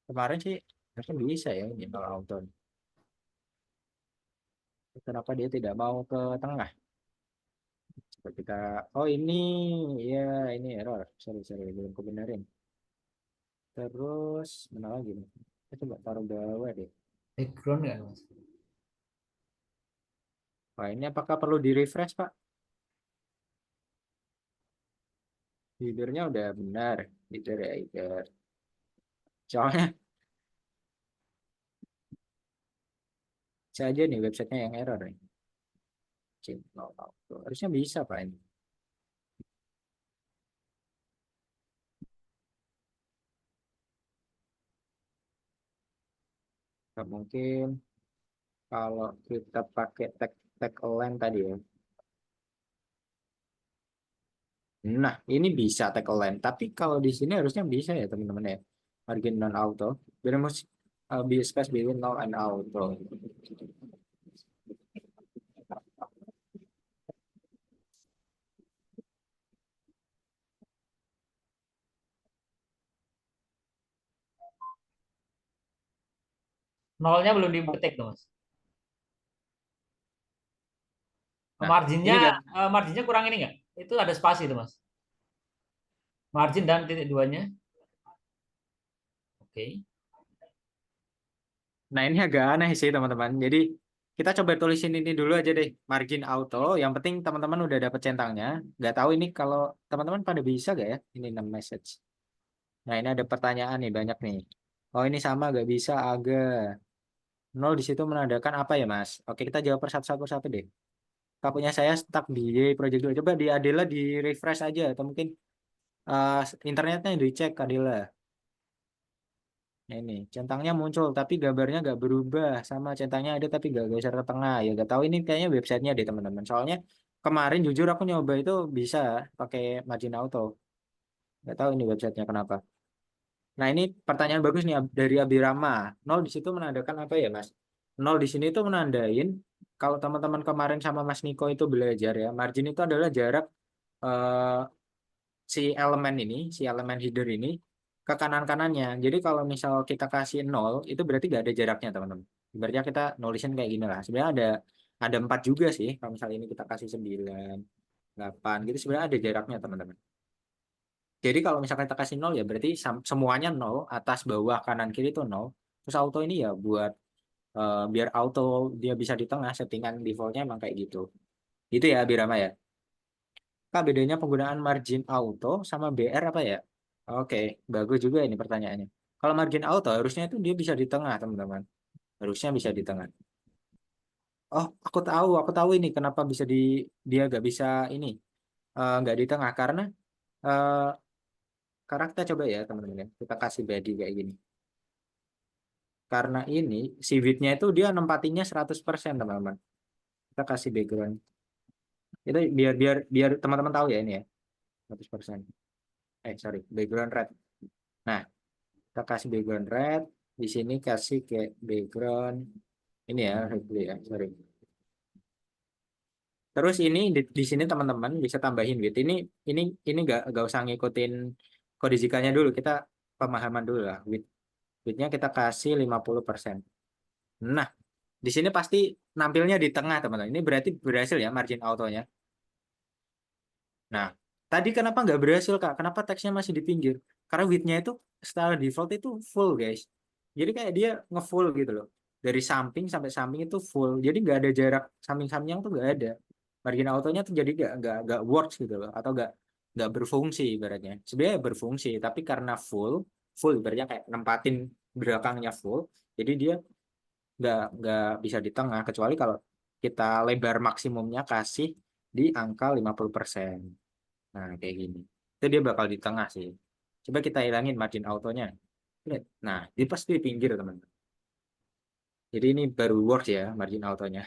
Kemarin sih harusnya bisa ya ini kalau auto. Kenapa dia tidak mau ke tengah? Coba kita. Oh ini, ya ini error. Sorry belum kebenarin. Terus mana lagi nih? Kita coba taruh bawah deh. Background nggak, Mas? Wah ini apakah perlu di refresh Pak? Headernya udah benar. Header ya header. Soalnya saya aja nih websitenya yang error nih. Signal auto. Harusnya bisa Pak ini. Nggak mungkin kalau kita pakai tag tag align tadi ya. Nah, ini bisa tag align, tapi kalau di sini harusnya bisa ya teman-teman ya. Margin non auto. Biar mesti be space between null and auto. Nolnya belum diketik tuh, Mas. Nah, Marginnya, ini udah. marginnya kurang ini nggak? Itu ada spasi itu, Mas. Margin dan titik duanya. Oke. Nah, ini agak aneh sih teman-teman. Jadi kita coba tulisin ini dulu aja deh, margin auto. Yang penting teman-teman udah dapet centangnya. Nggak tahu ini kalau teman-teman pada bisa gak ya? Ini 6 message. Nah, ini ada pertanyaan nih banyak nih. Oh, ini sama gak bisa agak. Nol di situ menandakan apa ya, Mas? Oke, kita jawab satu deh. Punya saya stuck di project 2. Coba di Adela di refresh aja atau mungkin eh, internetnya dicek Adela. Nah, ini centangnya muncul tapi gambarnya nggak berubah, sama centangnya ada tapi nggak geser ke tengah ya. Nggak tahu ini kayaknya websitenya deh teman-teman. Soalnya kemarin jujur aku nyoba itu bisa pakai margin auto. Nggak tahu ini websitenya kenapa. Nah, ini pertanyaan bagus nih dari Abirama. Nol di situ menandakan apa ya, Mas? Nol di sini itu menandain kalau teman-teman kemarin sama Mas Niko itu belajar ya, margin itu adalah jarak eh, si elemen header ini ke kanan-kanannya. Jadi kalau misal kita kasih nol, itu berarti nggak ada jaraknya, teman-teman. Ibaratnya kita nulisin kayak gini lah. Sebenarnya ada 4 juga sih. Kalau misalnya ini kita kasih 9, 8 gitu, sebenarnya ada jaraknya, teman-teman. Jadi kalau misalkan kita kasih nol ya berarti semuanya nol, atas, bawah, kanan, kiri itu nol. Terus auto ini ya buat biar auto dia bisa di tengah, settingan defaultnya emang kayak gitu. Itu ya Birama ya. Kak, bedanya penggunaan margin auto sama BR apa ya? Oke, bagus juga ini pertanyaannya. Kalau margin auto harusnya itu dia bisa di tengah, teman-teman. Harusnya bisa di tengah. Oh, aku tahu ini kenapa bisa dia nggak bisa ini, nggak di tengah eh, karena kita coba ya teman-teman ya, kita kasih body kayak gini. Karena ini si width-nya itu dia nempatinya 100% teman-teman. Kita kasih background. Itu biar biar biar teman-teman tahu ya ini ya, 100%. Sorry, background red. Nah, kita kasih background red, di sini kasih kayak background ini ya, red dulu ya, sorry. Terus ini di sini teman-teman bisa tambahin width. Ini nggak usah ngikutin kode jikanya dulu, kita pemahaman dulu lah. Width-nya kita kasih 50%. Nah, di sini pasti nampilnya di tengah, teman-teman. Ini berarti berhasil ya margin autonya. Nah, tadi kenapa nggak berhasil, Kak? Kenapa teksnya masih di pinggir? Karena width-nya itu setelah default itu full, guys. Jadi kayak dia nge-full gitu loh. Dari samping sampai samping itu full. Jadi nggak ada jarak samping-samping yang tuh nggak ada. Margin autonya tuh jadi nggak works gitu loh. Atau nggak berfungsi ibaratnya. Sebenarnya berfungsi, tapi karena full ibaratnya kayak nempatin belakangnya full. Jadi dia nggak bisa di tengah. Kecuali kalau kita lebar maksimumnya kasih di angka 50%. Nah, kayak gini. Itu dia bakal di tengah sih. Coba kita hilangin margin autonya. Lihat. Nah, dia pasti di pinggir, teman-teman. Jadi ini baru works ya, margin autonya.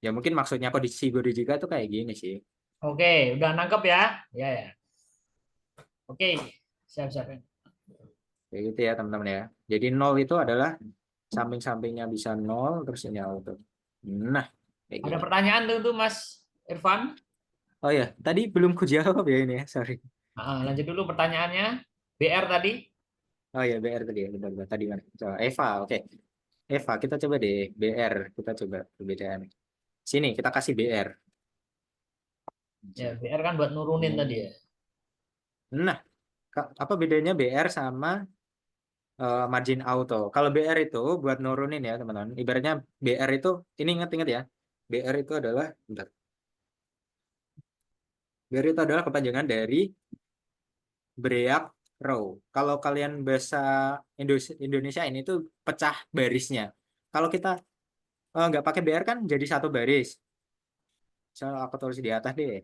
Ya mungkin maksudnya kondisi Godijika itu kayak gini sih. Oke, udah nangkep ya? Ya, ya. Oke, siap-siap. Kayak gitu ya, teman-teman ya. Jadi nol itu adalah samping-sampingnya bisa nol, terus ini auto. Nah, kayak Ada gini. pertanyaan tuh Mas Irfan? Oh ya, tadi belum kujawab ya ini ya, sorry. Lanjut dulu pertanyaannya. BR tadi. Oh ya, BR tadi ya, benar tadi mana? Coba, Eva, oke. Eva, kita coba deh BR, kita coba perbedaan. Sini kita kasih BR. Ya, BR kan buat nurunin tadi ya. Nah, apa bedanya BR sama margin auto? Kalau BR itu buat nurunin ya teman-teman. Ibaratnya BR itu, ini ingat-ingat ya. BR itu adalah, bentar. BR itu adalah kepanjangan dari break row. Kalau kalian bahasa Indonesia ini tuh pecah barisnya. Kalau kita nggak pakai BR kan jadi satu baris. Soal aku tulis di atas deh.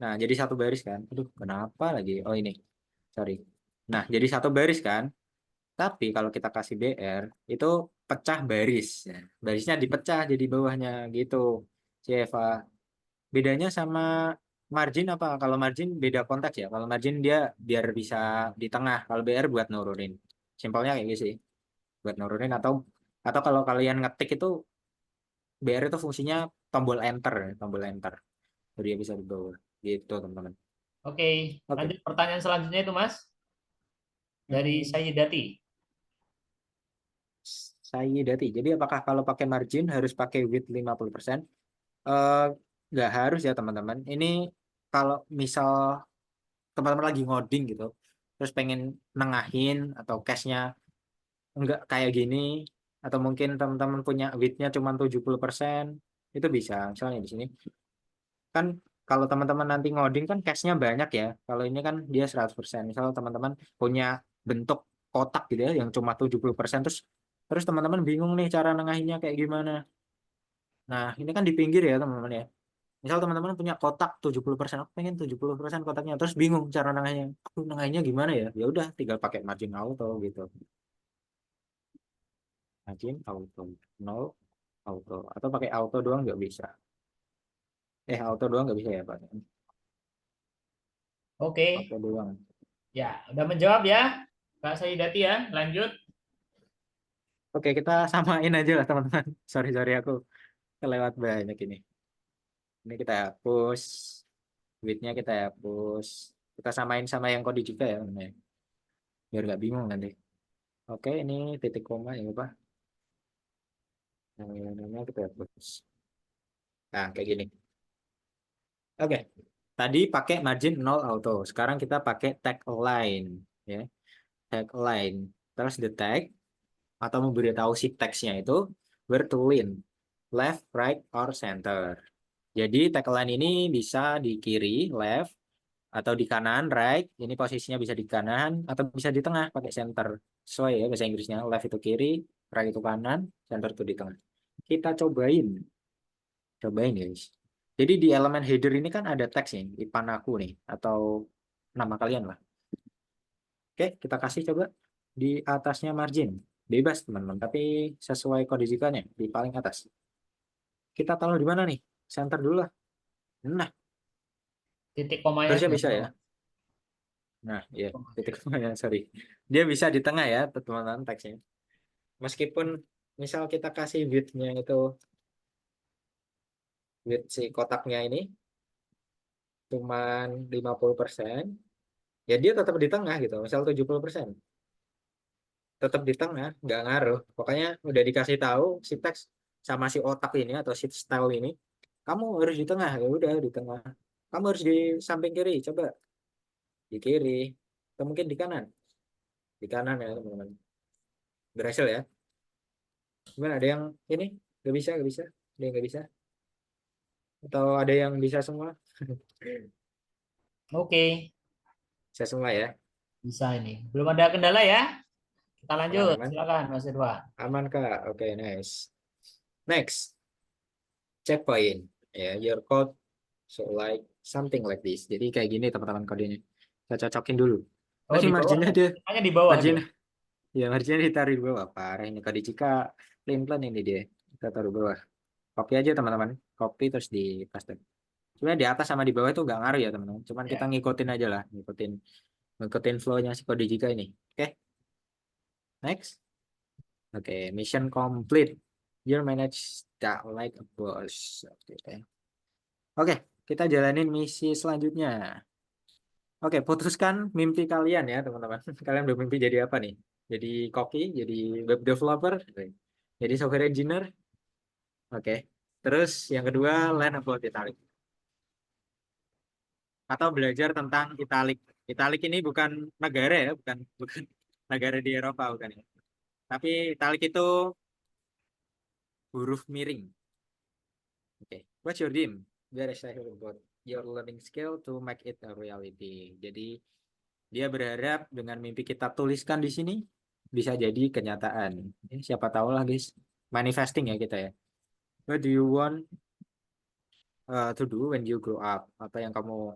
Nah, jadi satu baris kan. Aduh, kenapa lagi? Oh ini, sorry. Nah, jadi satu baris kan. Tapi kalau kita kasih BR, itu pecah baris. Nah, barisnya dipecah jadi bawahnya gitu. Si Eva. Bedanya sama margin apa? Kalau margin beda konteks ya. Kalau margin dia biar bisa di tengah. Kalau BR buat nurunin. Simpelnya kayak gitu sih. Buat nurunin atau kalau kalian ngetik itu BR itu fungsinya tombol enter, tombol enter. Jadi dia bisa di bawah. Gitu, teman-teman. Oke, Oke. lanjut pertanyaan selanjutnya itu Mas. Dari Hmm, Sayyidati. Sayyidati. Jadi apakah kalau pakai margin harus pakai width 50%? Eh, nggak harus ya teman-teman. Ini kalau misal teman-teman lagi ngoding gitu, terus pengen nengahin atau cache-nya nggak kayak gini, atau mungkin teman-teman punya width-nya cuma 70%, itu bisa. Misalnya di sini, kan kalau teman-teman nanti ngoding kan cache-nya banyak ya. Kalau ini kan dia 100%. Misal teman-teman punya bentuk kotak gitu ya, yang cuma 70%, terus teman-teman bingung nih cara nengahinnya kayak gimana. Nah, ini kan di pinggir ya teman-teman ya. Misal teman-teman punya kotak 70%, aku pengen 70% kotaknya, terus bingung cara nengahinnya. Aku nengahinnya gimana ya? Ya udah tinggal pakai margin auto gitu. Margin auto, nol auto, atau pakai auto doang nggak bisa. Auto doang nggak bisa ya Pak? Oke, Auto doang. ya udah menjawab ya, Kak Sayidati ya. Lanjut. Oke, kita samain aja lah teman-teman. Sorry aku kelewat banyak ini. Ini kita hapus, width-nya kita hapus. Kita samain sama yang kode juga ya, teman-teman. Biar nggak bingung nanti. Oke, ini titik koma ya Pak. Yang namanya kita hapus. Nah, kayak gini. Oke, tadi pakai margin 0 auto. Sekarang kita pakai tag align, ya. Tag align. Terus the tag atau memberitahu si teksnya itu where to lean, left, right, or center. Jadi tag align ini bisa di kiri, left, atau di kanan, right. Ini posisinya bisa di kanan atau bisa di tengah pakai center. Sesuai ya bahasa Inggrisnya. Left itu kiri, right itu kanan, center itu di tengah. Kita cobain guys. Jadi di elemen header ini kan ada teks nih, ipan aku nih, atau nama kalian lah. Oke, kita kasih coba di atasnya margin. Bebas teman-teman, tapi sesuai kondisikannya di paling atas. Kita taruh di mana nih? Center dulu lah. Nah, Titik komanya harusnya di bisa ya. Nah, ya, titik komanya, sorry. Dia bisa di tengah ya, teman-teman teksnya. Meskipun misal kita kasih width-nya itu, width si kotaknya ini cuman 50%, ya dia tetap di tengah gitu. Misal 70%. Tetap di tengah, nggak ngaruh. Pokoknya udah dikasih tahu si teks sama si otak ini atau si style ini, kamu harus di tengah, ya udah di tengah. Kamu harus di samping kiri, coba di kiri, atau mungkin di kanan ya teman-teman. Berhasil ya? Gimana? Ada yang ini nggak bisa, ada yang nggak bisa, atau ada yang bisa semua? Oke, Bisa semua ya? bisa ini. Belum ada kendala ya? Kita lanjut. Aman-aman? Silakan Mas Irwan. Aman Kak? Oke, nice. Next, checkpoint. Ya, your code so like something like this. Jadi kayak gini teman-teman kodenya. Kita cocokin dulu. Oh, Masih di bawah. marginnya dia, Hanya di bawah margin dia. ya marginnya ditaruh di bawah. Parah ini kode jika plain ini dia. Kita taruh di bawah. Copy aja teman-teman. Copy terus di paste. Sebenarnya di atas sama di bawah itu nggak ngaruh ya teman-teman. Cuman kita Ya. ngikutin aja lah, ngikutin flow-nya si kode jika ini. Oke, next. Oke, mission complete. You manage that like a boss. Oke, kita jalanin misi selanjutnya. Oke, putuskan mimpi kalian ya teman-teman. Kalian bermimpi jadi apa nih? Jadi koki, jadi web developer, jadi software engineer. Oke. Terus yang kedua, learn about Italic. Atau belajar tentang Italic. Italic ini bukan negara ya, bukan negara di Eropa bukan ya. Tapi Italic itu huruf miring. Oke. What's your dream? Very excited about your learning skill to make it a reality. Jadi dia berharap dengan mimpi kita tuliskan di sini bisa jadi kenyataan. Siapa tahu lah guys, manifesting ya kita ya. What do you want to do when you grow up? Apa yang kamu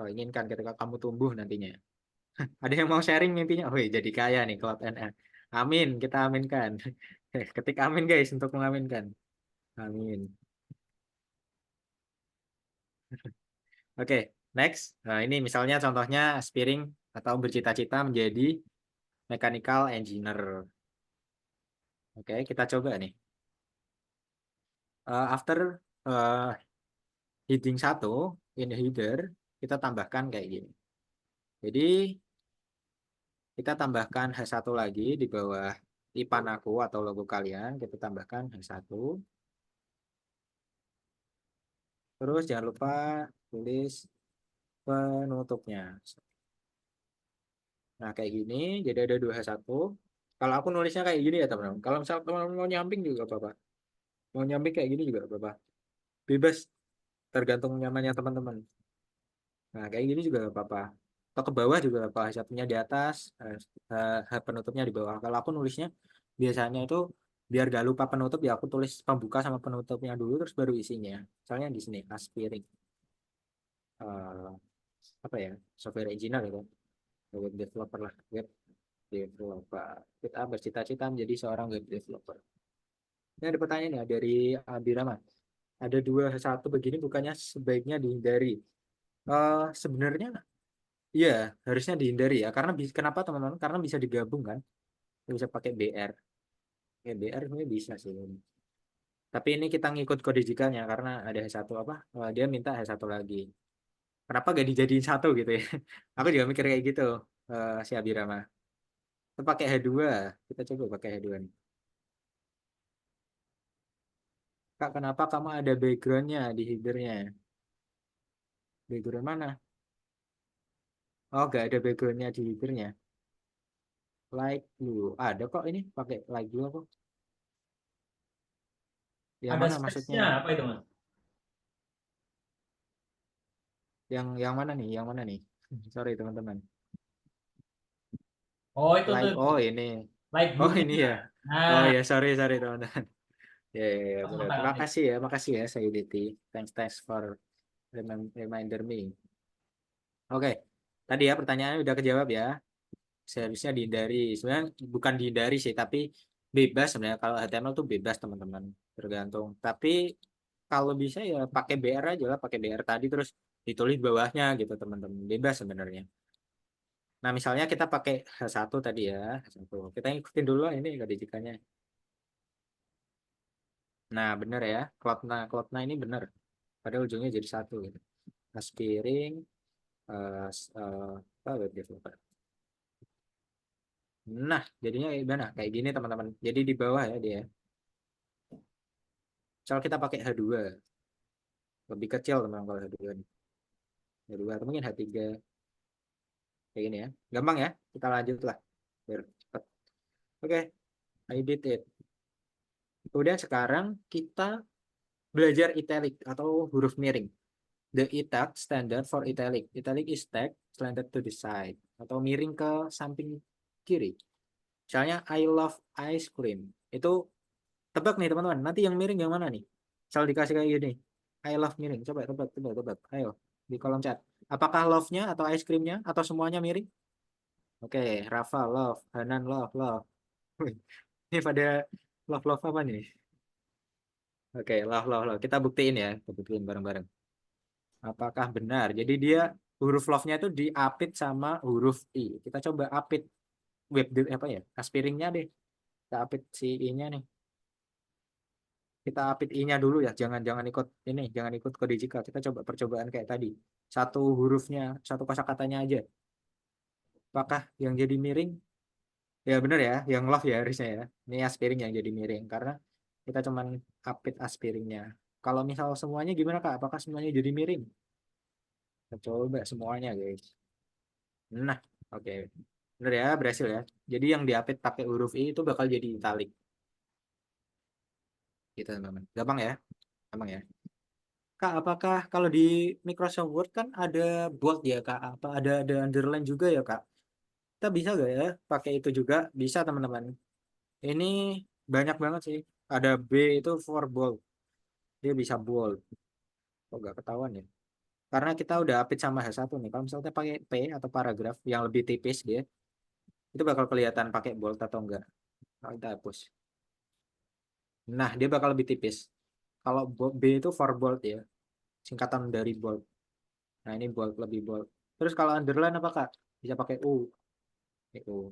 inginkan ketika kamu tumbuh nantinya? Ada yang mau sharing mimpinya? Oh, jadi kaya nih Cloud NN. Amin, kita aminkan. Ketik amin guys untuk mengaminkan. Amin. Oke, next. Nah, ini misalnya contohnya aspiring atau bercita-cita menjadi mechanical engineer. Oke, kita coba nih. After heading 1 in the header, kita tambahkan kayak gini. Jadi kita tambahkan H1 lagi di bawah ipan aku atau logo kalian, kita tambahkan H1. Terus jangan lupa tulis penutupnya. Nah, kayak gini, jadi ada 2H1. Kalau aku nulisnya kayak gini ya teman-teman. Kalau misal teman-teman mau nyamping juga apa-apa. Mau nyamping kayak gini juga apa-apa. Bebas, tergantung nyamannya teman-teman. Nah, kayak gini juga nggak apa-apa. Atau ke bawah juga apa, satunya di atas, penutupnya di bawah. Kalau aku nulisnya biasanya itu biar gak lupa penutup ya aku tulis pembuka sama penutupnya dulu terus baru isinya. Misalnya di sini aspiring eh, apa ya software engineer gitu, web developer lah, web developer. Kita bercita-cita menjadi seorang web developer. Ini ada pertanyaan ya dari Abirama. Ada 2 H1 begini bukannya sebaiknya dihindari. Sebenarnya iya harusnya dihindari ya. Karena kenapa teman-teman? Karena bisa digabung kan. Bisa pakai BR. Ya BR sebenarnya bisa sih. Tapi ini kita ngikut kode jikalnya karena ada H1 apa? Dia minta H1 lagi. Kenapa gak dijadiin satu gitu ya? Aku juga mikir kayak gitu. Si Abirama. Kita pakai H2. Kita coba pakai H2 nih. Kak, kenapa kamu ada backgroundnya di headernya? Background mana? Oh, gak ada backgroundnya di headernya. Like blue. Ada kok ini pakai like blue kok. Yang Ada mana maksudnya? space-nya apa itu, Mas? Yang mana nih? Yang mana nih? Sorry teman-teman. Oh, itu Like tuh ini. light Oh blue-nya. ini ya. Oh Nah, ya, sorry teman-teman. Ya, langsung benar. tak klik. Makasih ya Sayuditi. Thanks for reminder me. Oke. Tadi ya pertanyaannya udah kejawab ya. Seharusnya dihindari. Sebenarnya bukan dihindari sih, tapi bebas sebenarnya. Kalau HTML tuh bebas teman-teman. Tergantung. Tapi kalau bisa ya pakai BR aja lah. Pakai BR tadi terus ditulis bawahnya gitu teman-teman. Bebas sebenarnya. Nah misalnya kita pakai H1 tadi ya. H1. Kita ikutin dulu ini kodijikannya. Nah bener ya. Cloudna ini bener. Pada ujungnya jadi satu gitu. Aspiring. Web developer. Nah, jadinya kayak gimana? Kayak gini teman-teman. Jadi di bawah ya dia. Misal kita pakai H2. Lebih kecil teman-teman kalau H2 nih. H2 atau mungkin H3. Kayak gini ya. Gampang ya. Kita lanjut lah. Biar cepet. Oke, I did it. Kemudian sekarang kita belajar italic atau huruf miring. The italic standard for italic. Italic is text slanted to the side. Atau miring ke samping kiri. Misalnya I love ice cream. Itu tebak nih teman-teman. Nanti yang miring yang mana nih? Misal dikasih kayak gini. I love miring. Coba tebak. Ayo di kolom chat. Apakah love-nya atau ice cream-nya atau semuanya miring? Oke, Rafa love, Hanan love. Ini pada love apa nih? Oke, love. Kita buktiin ya. Kita buktiin bareng-bareng. Apakah benar? Jadi dia huruf love-nya itu diapit sama huruf I. Kita coba apit apa ya? Aspiringnya deh. Kita apit si I-nya nih. Kita apit I-nya dulu ya, jangan ikut ini, jangan ikut kode jika. Kita coba percobaan kayak tadi. Satu hurufnya, satu kosakatanya aja. Apakah yang jadi miring? Ya benar ya, yang love ya harusnya ya. Ini aspiring yang jadi miring karena kita cuman apit aspiringnya. Kalau misal semuanya gimana Kak? Apakah semuanya jadi miring? Kita coba semuanya guys. Nah, oke. Benar ya, berhasil ya. Jadi yang diapit pakai huruf I itu bakal jadi italic. Gitu teman-teman. Gampang ya? Gampang ya. Kak, apakah kalau di Microsoft Word kan ada bold ya Kak? Apa ada underline juga ya Kak? Kita bisa gak ya pakai itu juga? Bisa teman-teman. Ini banyak banget sih. Ada B itu for bold. Dia bisa bold. Kok gak ketahuan ya? Karena kita udah apit sama H1 nih. Kalau misalnya pakai P atau paragraf yang lebih tipis dia, itu bakal kelihatan pakai bold atau enggak. Kalau kita hapus. Nah, dia bakal lebih tipis. Kalau B itu for bold ya. Singkatan dari bold. Nah, ini bold, lebih bold. Terus kalau underline apa Kak? Bisa pakai U. U.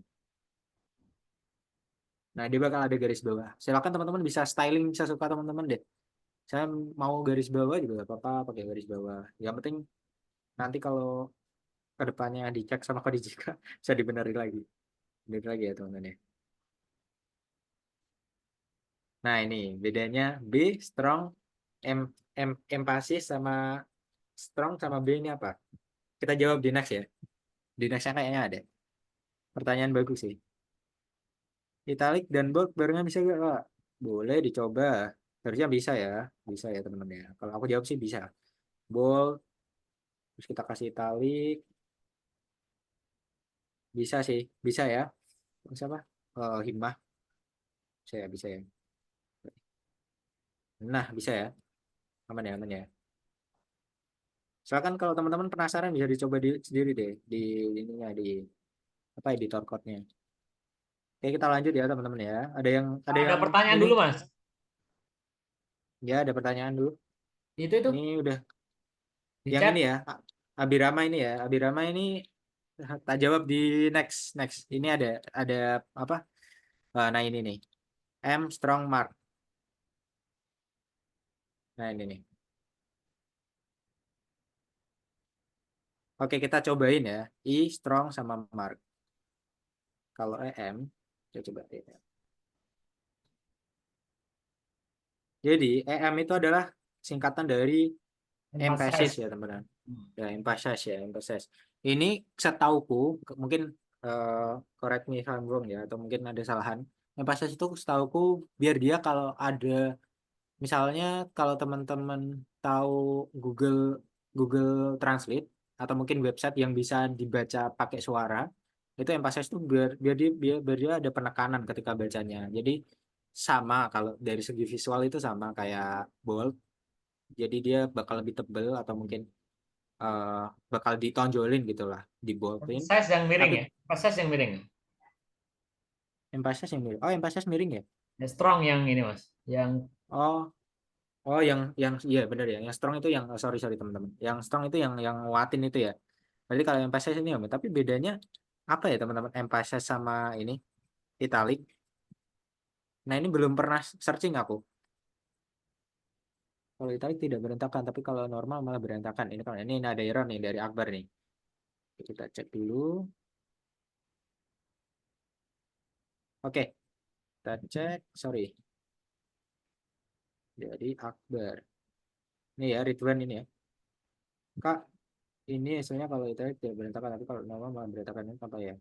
Nah, dia bakal ada garis bawah. Silakan teman-teman bisa styling sesuka teman-teman deh. Saya mau garis bawah juga gak apa-apa pakai garis bawah. Yang penting nanti kalau kedepannya dicek sama Kodijika bisa dibenerin lagi. Benerin lagi ya teman-teman ya. Nah, ini bedanya B strong, emphasis sama strong sama B ini apa? Kita jawab di next ya. Di nextnya kayaknya ada. Pertanyaan bagus sih. Italic dan bold barengan bisa gak Kak? Boleh dicoba. Harusnya bisa ya. Bisa ya teman-teman ya. Kalau aku jawab sih bisa. Bold. Terus kita kasih italic. Bisa sih. Bisa ya. Siapa? Himmah. Bisa ya. Nah, bisa ya. Aman ya. Silakan kalau teman-teman penasaran bisa dicoba sendiri deh. Di ininya. Di apa editor code-nya. Oke, kita lanjut ya teman-teman ya. Ada Ada yang pertanyaan ini? dulu, Mas. Ya, ada pertanyaan dulu. Itu Ini udah di yang chat. ini ya. Abirama ini ya. Abirama ini tak jawab di next. Ini ada apa? Nah ini nih. M strong mark. Nah ini nih. Oke, kita cobain ya. I strong sama mark. Kalau EM, kita coba EM. Jadi EM itu adalah singkatan dari emphasis ya teman-teman. Ya, emphasis. Ini setauku, mungkin correct me if I'm wrong ya, atau mungkin ada kesalahan. Emphasis itu setauku biar dia kalau ada, misalnya kalau teman-teman tahu Google Google Translate atau mungkin website yang bisa dibaca pakai suara, itu emphasis itu biar dia ada penekanan ketika bacanya. Jadi sama kalau dari segi visual itu sama kayak bold, jadi dia bakal lebih tebel atau mungkin eh, bakal ditonjolin gitulah, diboldin. Size yang miring Tapi ya. Size yang miring. emphasis yang miring. Oh, emphasis miring ya? Ya, strong yang ini Mas. Yang Oh, oh yang iya benar ya. Yang strong itu yang sorry teman-teman. Yang strong itu yang nguatin itu ya. Berarti kalau emphasis ini tapi bedanya apa ya teman-teman? Emphasis sama ini italic. Nah, ini belum pernah searching aku. Kalau italic tidak berantakan, tapi kalau normal malah berantakan. Ini kan ini ada error nih dari Akbar nih. Kita cek dulu. Oke, kita cek. Sorry. Jadi Akbar. Ini ya Ridwan ini ya. Kak, ini hasilnya kalau italic tidak berantakan, tapi kalau normal malah berantakan. Ini apa ya?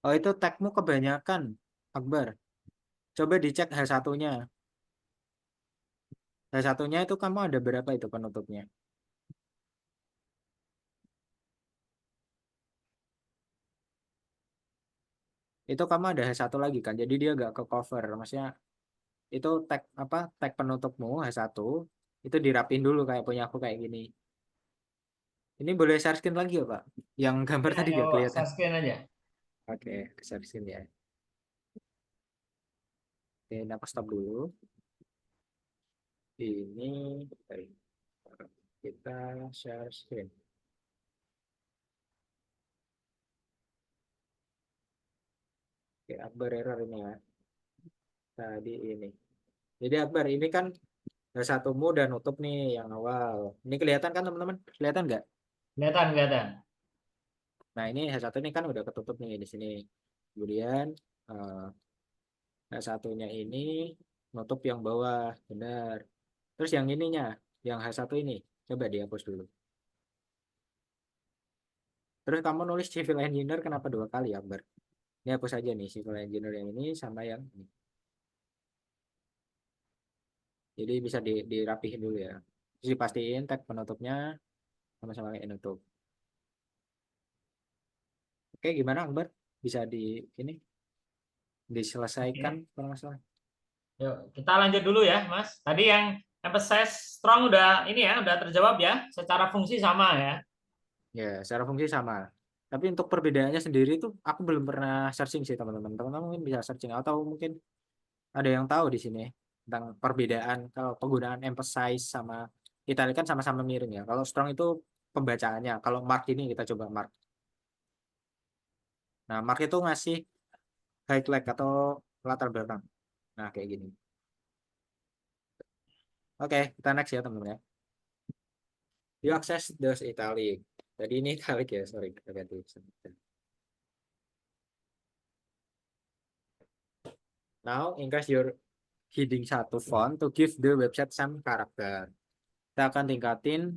Oh, itu tagmu kebanyakan, Akbar. Coba dicek H1-nya. H1-nya itu kamu ada berapa itu penutupnya? Itu kamu ada H1 lagi kan. Jadi dia gak ke cover. Maksudnya itu tag apa? Tag penutupmu H1 itu dirapin dulu kayak punya aku kayak gini. Ini boleh share screen lagi ya, Pak? Yang gambar tadi gak kelihatan. share screen aja. Oke, share screen ya. Oke, ini aku stop dulu. Ini kita share screen. Oke, Akbar error ini ya. Tadi ini. Jadi Akbar ini kan satumu udah nutup nih yang awal. Ini kelihatan kan teman-teman? Kelihatan nggak? Kelihatan. Nah ini H1 ini kan udah ketutup nih di sini. Kemudian H1-nya ini nutup yang bawah, benar. Terus yang ininya, yang H1 ini, coba dihapus dulu. Terus kamu nulis civil engineer kenapa 2 kali Akbar? Ini hapus aja nih civil engineer yang ini sama yang ini. Jadi bisa dirapihin dulu ya. Terus dipastiin tag penutupnya sama-sama kayak nutup. Oke, gimana Akbar? Bisa ini diselesaikan kalau masalah? Yuk, kita lanjut dulu ya, Mas. Tadi yang emphasize strong udah ini ya, udah terjawab ya. Secara fungsi sama ya. Ya, secara fungsi sama. Tapi untuk perbedaannya sendiri itu aku belum pernah searching sih teman-teman. Teman-teman mungkin bisa searching atau mungkin ada yang tahu di sini tentang perbedaan kalau penggunaan emphasize sama italic kan sama-sama miring ya. Kalau strong itu pembacaannya. Kalau mark ini kita coba mark. Nah, mark itu ngasih highlight atau latar belakang. Nah, kayak gini. Oke, kita next ya teman-teman ya. You access those italic. Jadi ini italic ya, sorry kita ganti. Now increase your heading 1 font to give the website some character. Kita akan tingkatin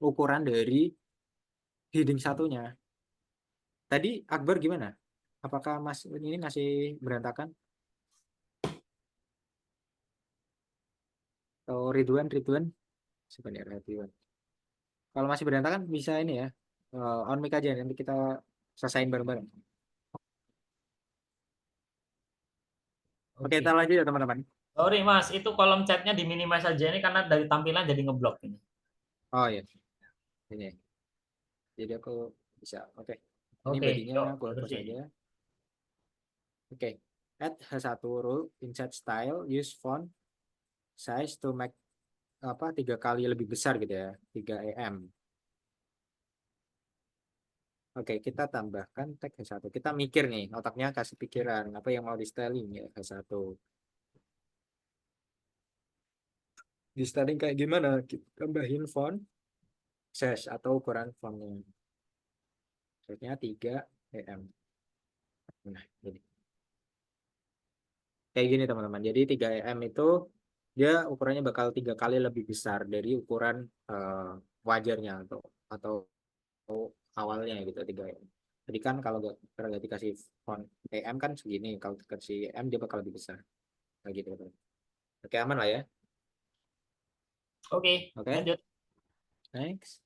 ukuran dari heading satunya. Tadi Akbar gimana? Apakah Mas ini masih berantakan? Atau Ridwan? Sebenarnya Ridwan. Kalau masih berantakan bisa ini ya. On mic aja nanti kita selesaiin bareng-bareng. Oke, kita lanjut ya teman-teman. Sorry Mas, itu kolom chatnya diminimize saja ini karena dari tampilan jadi ngeblok ini. Oh iya. Ini. Jadi aku bisa. Oke. Ini Oke, bodinya yuk, full terusin. aja. Oke. Add H1 rule insert style use font size to make 3 kali lebih besar gitu ya, 3 em. Oke, kita tambahkan tag H1. Kita mikir nih, otaknya kasih pikiran apa yang mau di styling ya H1. Di styling kayak gimana? Kita tambahin font size atau ukuran fontnya. Size-nya 3 em. Nah, jadi kayak gini teman-teman. Jadi 3 em itu dia ukurannya bakal 3 kali lebih besar dari ukuran wajarnya atau awalnya gitu 3 em. Jadi kan kalau nggak dikasih font em kan segini, kalau dikasih em dia bakal lebih besar. Kayak gitu teman-teman. Oke, aman lah ya. Oke, Oke, lanjut. next.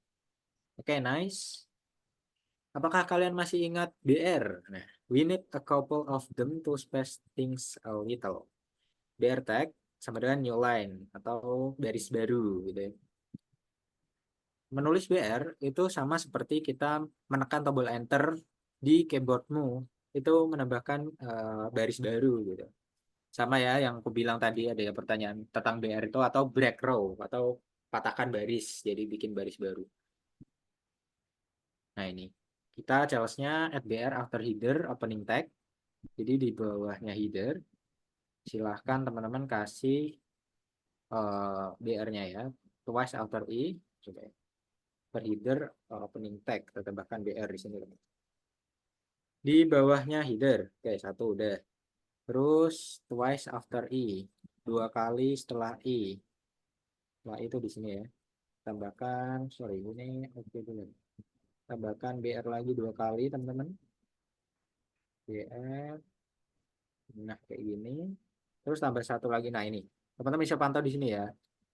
Oke, nice. Apakah kalian masih ingat BR? Nah, we need a couple of them to space things a little. BR tag sama dengan new line atau baris baru gitu ya. Menulis BR itu sama seperti kita menekan tombol enter di keyboardmu, itu menambahkan baris baru gitu. Sama ya yang aku bilang tadi, ada ya pertanyaan tentang BR itu atau break row atau patahkan baris jadi bikin baris baru. Nah ini kita challenge-nya add BR after header opening tag. Jadi di bawahnya header silahkan teman-teman kasih BR-nya ya, twice after i coba ya. Per header opening tag, kita tambahkan BR di sini. Di bawahnya header, oke satu udah. Terus twice after i, 2 kali setelah i. Setelah itu di sini ya. Tambahkan, sorry ini oke dulu. Tambahkan BR lagi 2 kali teman-teman. BR, nah kayak gini. Terus tambah satu lagi, nah ini. Teman-teman bisa pantau di sini ya.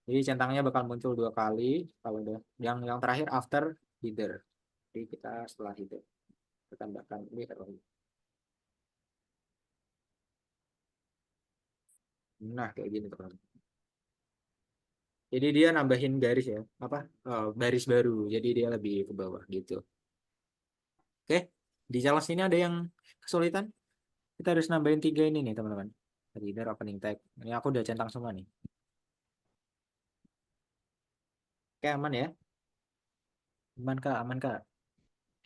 Jadi centangnya bakal muncul 2 kali. Kalau udah, yang terakhir after header. Jadi kita setelah header. Kita tambahkan BR lagi. Nah kayak gini teman-teman. Jadi dia nambahin garis ya, baris baru. Jadi dia lebih ke bawah gitu. Oke, di challenge ini ada yang kesulitan. Kita harus nambahin 3 ini nih teman-teman. Reader opening tag. Ini aku udah centang semua nih. Oke, aman ya? Aman kak, aman kak.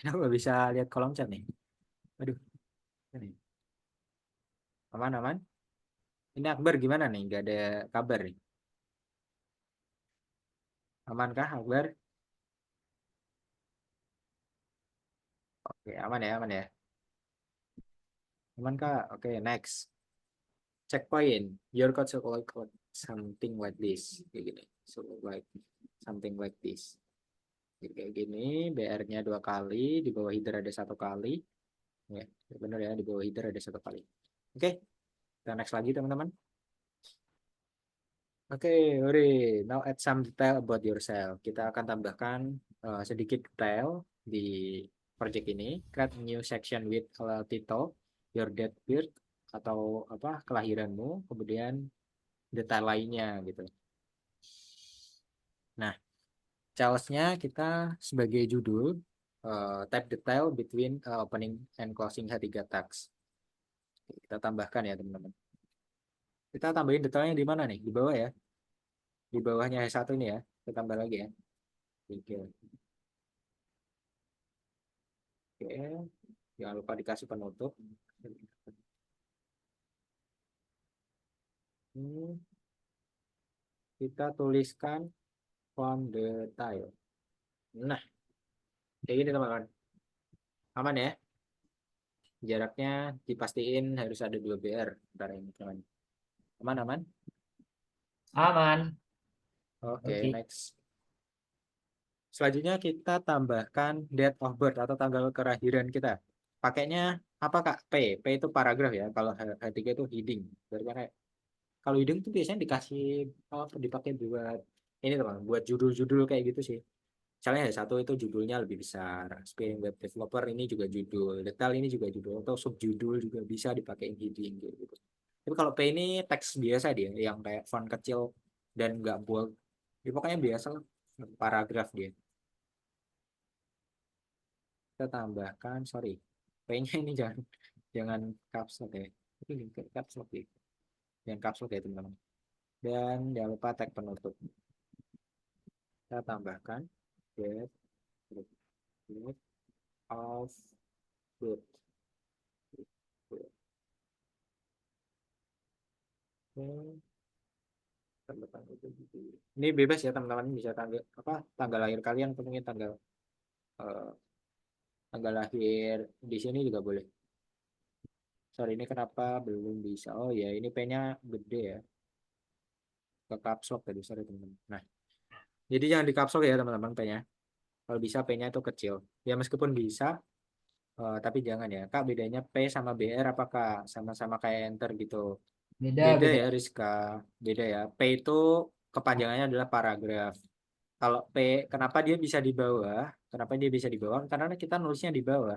Ini aku nggak bisa lihat kolom chat nih. Aduh, ini. Aman, aman. Ini Akbar gimana nih? Nggak ada kabar nih. Aman kah Akbar? Oke, aman ya, aman ya. Aman kak. Oke, next. Checkpoint. Your code should look like something like this. Kayak gini. So like something like this. Jadi kayak gini, BR-nya 2 kali, di bawah header ada 1 kali. Ya, benar ya, di bawah header ada 1 kali. Oke, kita next lagi teman-teman. Oke, Ori, now add some detail about yourself. Kita akan tambahkan sedikit detail di project ini. Create new section with title, your date birth, atau kelahiranmu, kemudian detail lainnya gitu. Nah, challenge-nya kita sebagai judul type detail between opening and closing H3 tags. Kita tambahkan ya teman-teman. Kita tambahin detailnya di mana nih? Di bawah ya. Di bawahnya H1 ini ya. Kita tambah lagi ya. Oke. Oke. Jangan lupa dikasih penutup. Kita tuliskan font detail. Nah, kayak gini teman-teman. Aman ya? Jaraknya dipastiin harus ada 2 BR. Bentar ini teman. Aman, aman? Aman. Oke, Oke. next. Selanjutnya kita tambahkan date of birth atau tanggal kelahiran kita. Pakainya apa Kak? P. P itu paragraf ya. Kalau H3 itu heading. Berarti kayak kalau heading itu biasanya dikasih dipakai buat ini teman, buat judul-judul kayak gitu sih. Misalnya satu itu judulnya lebih besar. Aspiring web developer ini juga judul. Detail ini juga judul atau subjudul juga bisa dipakai heading gitu. Tapi kalau P ini teks biasa dia yang kayak font kecil dan nggak bold. Dia pokoknya biasa lah, paragraf dia. Kita tambahkan, sorry, P-nya ini jangan caps lock ya. Tapi caps lock ya. Jangan caps lock ya teman-teman. Dan jangan lupa tag penutup. Kita tambahkan get of good. Ini bebas ya teman-teman, bisa tanggal lahir kalian atau mungkin eh, tanggal lahir di sini juga boleh. Sorry, ini kenapa belum bisa? Oh ya, ini P-nya gede ya. Ke caps lock tadi, sorry teman-teman. Nah, jadi jangan di caps lock ya teman-teman P-nya. Kalau bisa P-nya itu kecil. Ya meskipun bisa, tapi jangan ya. Kak, bedanya P sama BR apakah sama-sama kayak enter gitu? Beda, Beda beda. ya Rizka, beda ya. P itu kepanjangannya adalah paragraf. Kalau P, kenapa dia bisa di bawah? Kenapa dia bisa di bawah? Karena kita nulisnya di bawah.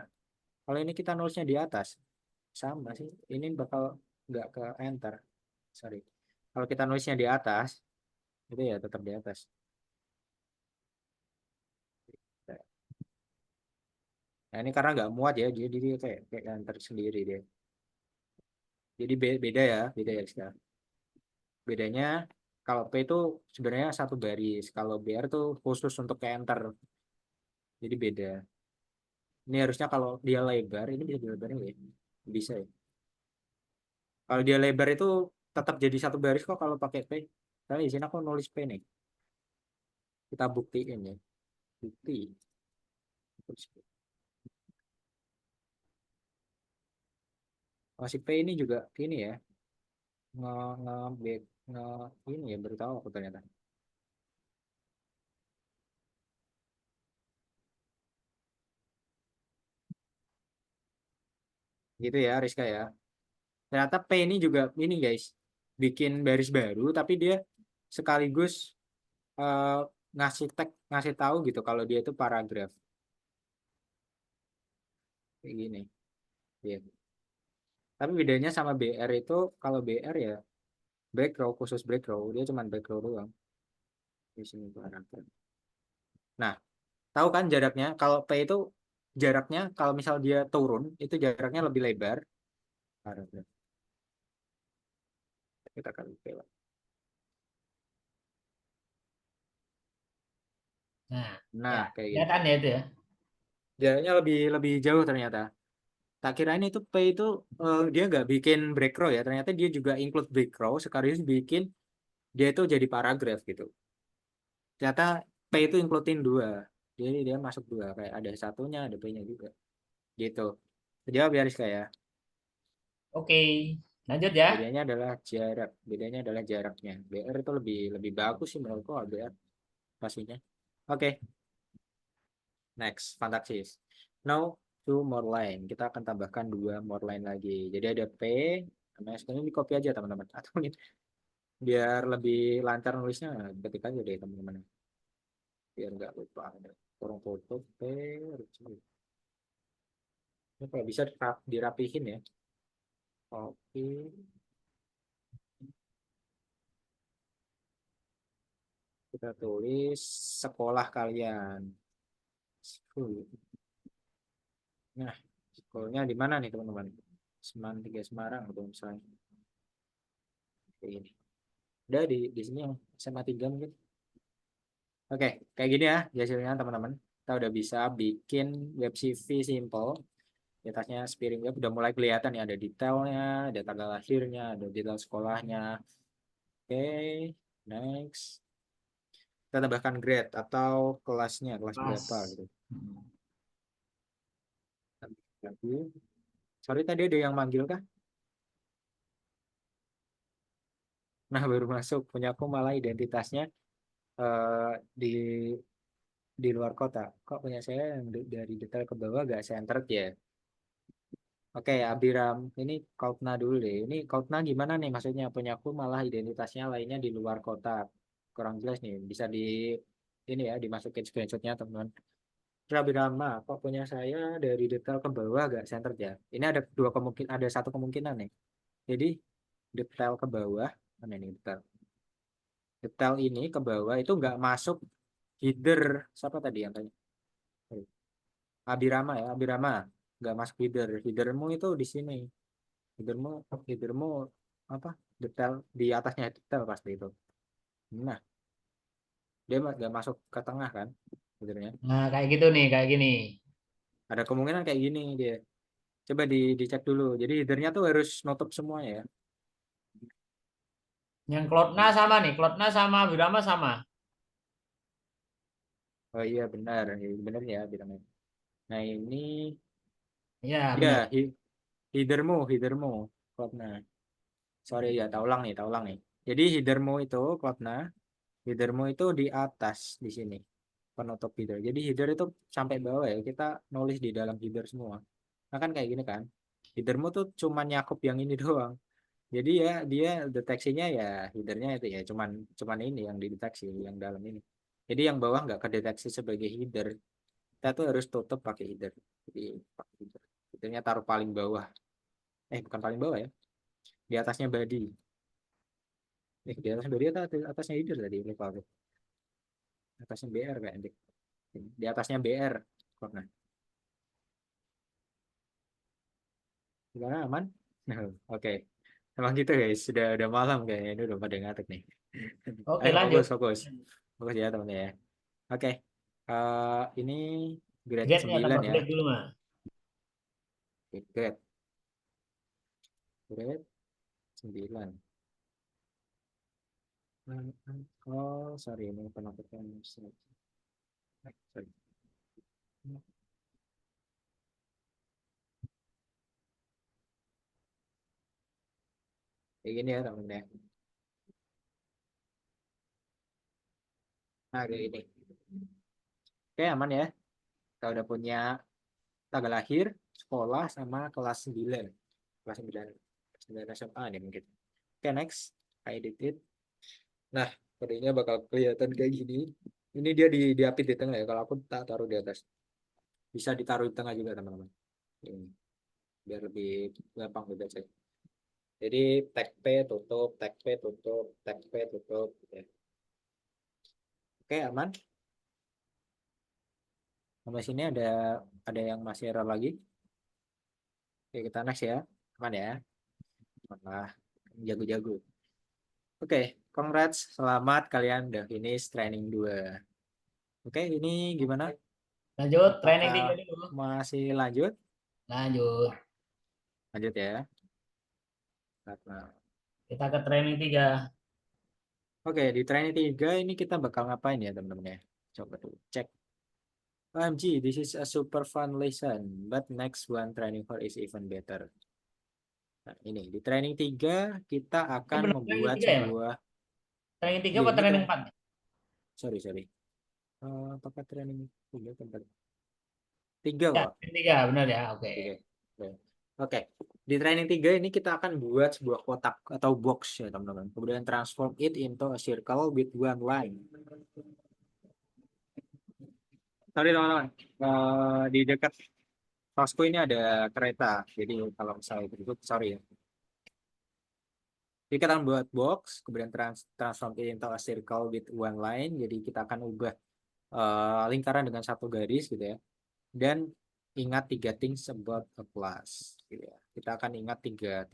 Kalau ini kita nulisnya di atas, sama sih. Ini bakal nggak ke enter. Sorry. Kalau kita nulisnya di atas, itu ya tetap di atas. Nah ini karena nggak muat ya, jadi dia kayak enter sendiri dia. Jadi beda ya Rizka. Bedanya kalau P itu sebenarnya satu baris, kalau BR itu khusus untuk ke enter. Jadi beda. Ini harusnya kalau dia lebar, ini bisa dilebarin nggak ya? Bisa ya. Kalau dia lebar itu tetap jadi satu baris kok kalau pakai P. Tapi di sini aku nulis P nih. Kita buktiin ya. Bukti. Masih P ini juga ini ya. Nge, nge, nge, ini ya baru tahu aku ternyata. Gitu ya Rizka ya. Ternyata P ini juga ini guys. Bikin baris baru tapi dia sekaligus eh, ngasih tahu gitu kalau dia itu paragraf. Kayak gini. Ya. Tapi bedanya sama BR itu kalau BR ya back row khusus back row dia cuma back row doang. Di sini paragraf. Nah, tahu kan jaraknya? Kalau P itu jaraknya kalau misal dia turun itu jaraknya lebih lebar. Paragraf. Kita kali P lah. Nah, ya, Nah, kayak gitu. kelihatan ya itu ya. Jaraknya lebih jauh ternyata. Tak kirain itu P itu dia nggak bikin break row ya. Ternyata dia juga include break row sekaligus bikin dia itu jadi paragraf gitu. Ternyata P itu includein dua. Jadi dia masuk dua. Kayak ada satunya, ada P-nya juga. Gitu. Jawab ya Rizka ya. Oke, lanjut ya. Bedanya adalah jarak. Bedanya adalah jaraknya. BR itu lebih bagus sih menurutku BR pastinya. Oke, next, fantastis. Now two more line. Kita akan tambahkan dua more line lagi. Jadi ada P, MS ini di copy aja teman-teman. Atau mungkin biar lebih lancar nulisnya, ketik aja deh teman-teman. Biar nggak lupa. Kurang foto P. Ini kalau bisa dirapihin ya. Oke. Kita tulis sekolah kalian. School. Nah, sekolahnya di mana nih teman-teman? Seman 3 Semarang atau misalnya. Oke, ini. Udah di sini yang SMA 3 mungkin. Oke, kayak gini ya hasilnya teman-teman. Kita udah bisa bikin web CV simple. Di atasnya Spiring Web udah mulai kelihatan ya, ada detailnya, ada tanggal lahirnya, ada detail sekolahnya. Oke, next. Kita tambahkan grade atau kelasnya, kelas Pas. berapa gitu. Lagi. Sorry tadi ada yang manggil kah? Nah, baru masuk. Punya aku malah identitasnya di luar kota. Kok punya saya yang dari detail ke bawah gak centered ya? Oke, Abiram, ini Kautna dulu deh. Ini Kautna gimana nih? Maksudnya punya aku malah identitasnya lainnya di luar kota. Kurang jelas nih. Bisa ini ya dimasukin screenshotnya teman-teman. Terus Abirama, kok punya saya dari detail ke bawah gak centered ya? Ini ada ada satu kemungkinan nih. Jadi detail ke bawah, mana ini detail? Detail ini ke bawah itu nggak masuk header siapa tadi yang tanya? Abirama ya, Abirama. nggak masuk header. Headermu itu di sini. Headermu apa? Detail di atasnya detail pasti itu. Nah, dia nggak masuk ke tengah kan headernya. Nah, kayak gitu nih, kayak gini. Ada kemungkinan kayak gini dia. Coba dicek dulu. Jadi headernya tuh harus nutup semuanya ya. Yang Cloudna sama nih, Cloudna sama Wirama sama. Oh iya benar, benar ya bilangnya. Nah ini Iya, ya benar. headermu, Klotna. Sorry ya, tak ulang nih. Jadi headermu itu di atas di sini penutup header. Jadi header itu sampai bawah ya. Kita nulis di dalam header semua. Nah kan kayak gini kan. Headermu tuh cuma nyakup yang ini doang. Jadi ya dia deteksinya ya headernya itu ya cuman ini yang dideteksi yang dalam ini. Jadi yang bawah nggak kedeteksi sebagai header. Kita tuh harus tutup pakai header. Jadi pakai header. Headernya taruh paling bawah. Bukan paling bawah ya. Di atasnya body. Di atasnya body atau atasnya header tadi lupa aku. Atasnya BR kayak nanti. Di atasnya BR. Nah, gimana aman? Oke. Emang gitu guys, sudah malam kayaknya ini udah pada ngatuk nih. Oke, Ayo lanjut. fokus ya teman-teman ya. Oke, ini grade Grade-nya 9 tambah ya. grade dulu, Mas. Grade 9. Oh, sorry ini penampakan. Sorry. Kayak gini ya teman-teman ya. Nah, kayak gini. Oke, aman ya. Kita udah punya tanggal lahir, sekolah, sama kelas 9. Kelas 9. 9 SMA nih mungkin. Oke, next. I edit it. Nah, kodenya bakal kelihatan kayak gini. Ini dia diapit di tengah ya. Kalau aku tak taruh di atas. Bisa ditaruh di tengah juga teman-teman. Ini. Biar lebih gampang dibaca. Jadi tag P tutup, tag P tutup, tag P tutup. Ya. Oke, aman. Sampai sini ada yang masih error lagi. Oke, kita next ya. Aman ya. Malah jago-jago. Oke, congrats. Selamat kalian udah finish training 2. Oke, ini gimana? Lanjut, training Apakah 3 dulu. masih lanjut? Lanjut. Lanjut ya. Nah, Kita ke training 3. oke, di training 3 ini kita bakal ngapain ya teman-teman ya? Coba dulu cek. OMG, this is a super fun lesson, but next one training 4 is even better. Nah, ini di training 3 kita Ini akan belum training membuat 3 ya, Mas? sebuah Training 3 ya apa ini training training. 4? Sorry. Apakah training 3 tempat 3 Ya, kok? training 3, benar ya. Oke. 3. Oke. Di training 3 ini kita akan buat sebuah kotak atau box ya teman-teman. Kemudian transform it into a circle with one line. Sorry teman-teman. Di dekat kosku ini ada kereta. Jadi kalau misalnya itu sorry ya. Jadi kita akan buat box, kemudian transform it into a circle with one line. Jadi kita akan ubah lingkaran dengan satu garis gitu ya. Dan ingat 3 things about a class gitu ya. Kita akan ingat tiga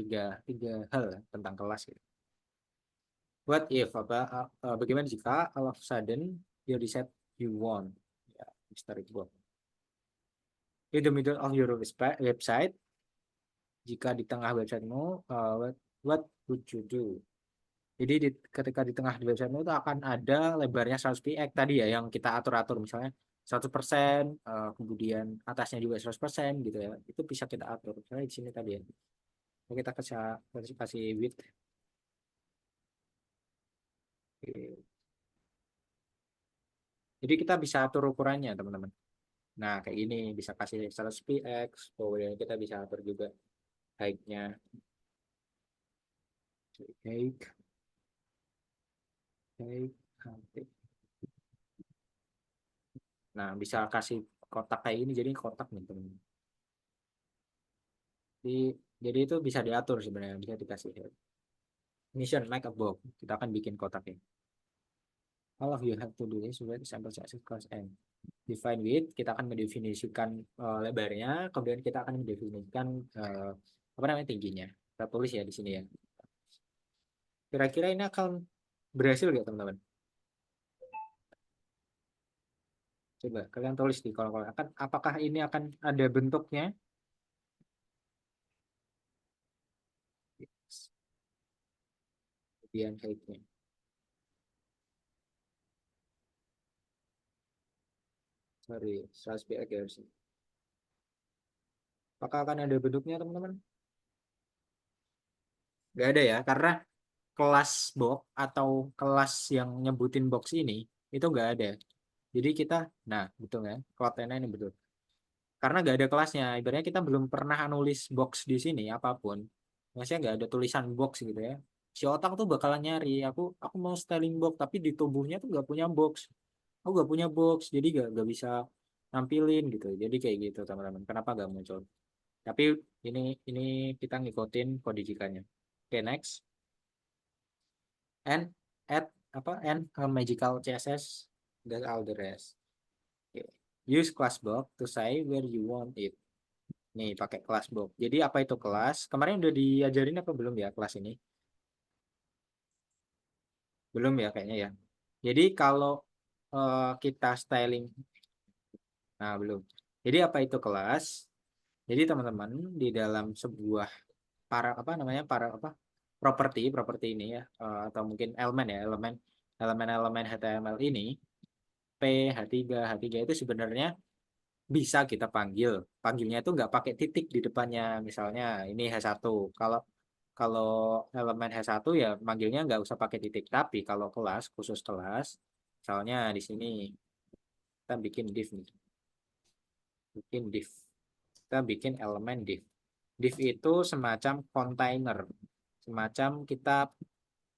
hal tentang kelas gitu. What if bagaimana jika all of a sudden you decide you want ya, Mr. Iqbal. In the middle of your website, jika di tengah websitemu, what would you do? Jadi ketika di tengah websitemu itu akan ada lebarnya 100 px tadi ya yang kita atur-atur misalnya 100%, kemudian atasnya juga 100% gitu ya. Itu bisa kita atur. Misalnya di sini tadi ya. Kita kasih width. Oke. Jadi kita bisa atur ukurannya, teman-teman. Nah, kayak gini bisa kasih 100 px, kemudian kita bisa atur juga height-nya. Height. Nah, bisa kasih kotak kayak ini jadi kotak nih, teman-teman. Jadi itu bisa diatur sebenarnya, bisa dikasih mission make a box. Kita akan bikin kotak ini. All of you have to do this with sample size class n. Define width, kita akan mendefinisikan lebarnya, kemudian kita akan mendefinisikan apa namanya tingginya. Kita tulis ya di sini ya. Kira-kira ini akan berhasil nggak teman-teman? Coba kalian tulis di kolom komentar. Apakah ini akan ada bentuknya? Kemudian height-nya. Sorry, 100 px. Apakah akan ada bentuknya teman-teman? Nggak ada ya, karena kelas box atau kelas yang nyebutin box ini itu nggak ada. Jadi kita, nah betul ya, kontennya ini betul. Karena nggak ada kelasnya, ibaratnya kita belum pernah nulis box di sini apapun. Maksudnya nggak ada tulisan box gitu ya. Si otak tuh bakalan nyari, aku mau styling box, tapi di tubuhnya tuh nggak punya box. Aku nggak punya box, jadi nggak bisa nampilin gitu. Jadi kayak gitu teman-teman. Kenapa nggak muncul? Tapi ini kita ngikutin kodijikannya. Oke, next. And add a magical CSS that all the rest. Okay. Use class box to say where you want it. Nih pakai class box. Jadi apa itu kelas? Kemarin udah diajarin apa belum ya kelas ini? Belum ya kayaknya ya. Jadi kalau kita styling, nah belum. Jadi apa itu kelas? Jadi teman-teman di dalam sebuah properti ini ya, atau mungkin elemen ya, elemen HTML ini H3 itu sebenarnya bisa kita panggilnya itu nggak pakai titik di depannya, misalnya ini H1. Kalau elemen H1 ya manggilnya nggak usah pakai titik, tapi kalau khusus kelas, misalnya di sini kita bikin div nih, kita bikin elemen div. Div itu semacam kontainer, semacam kita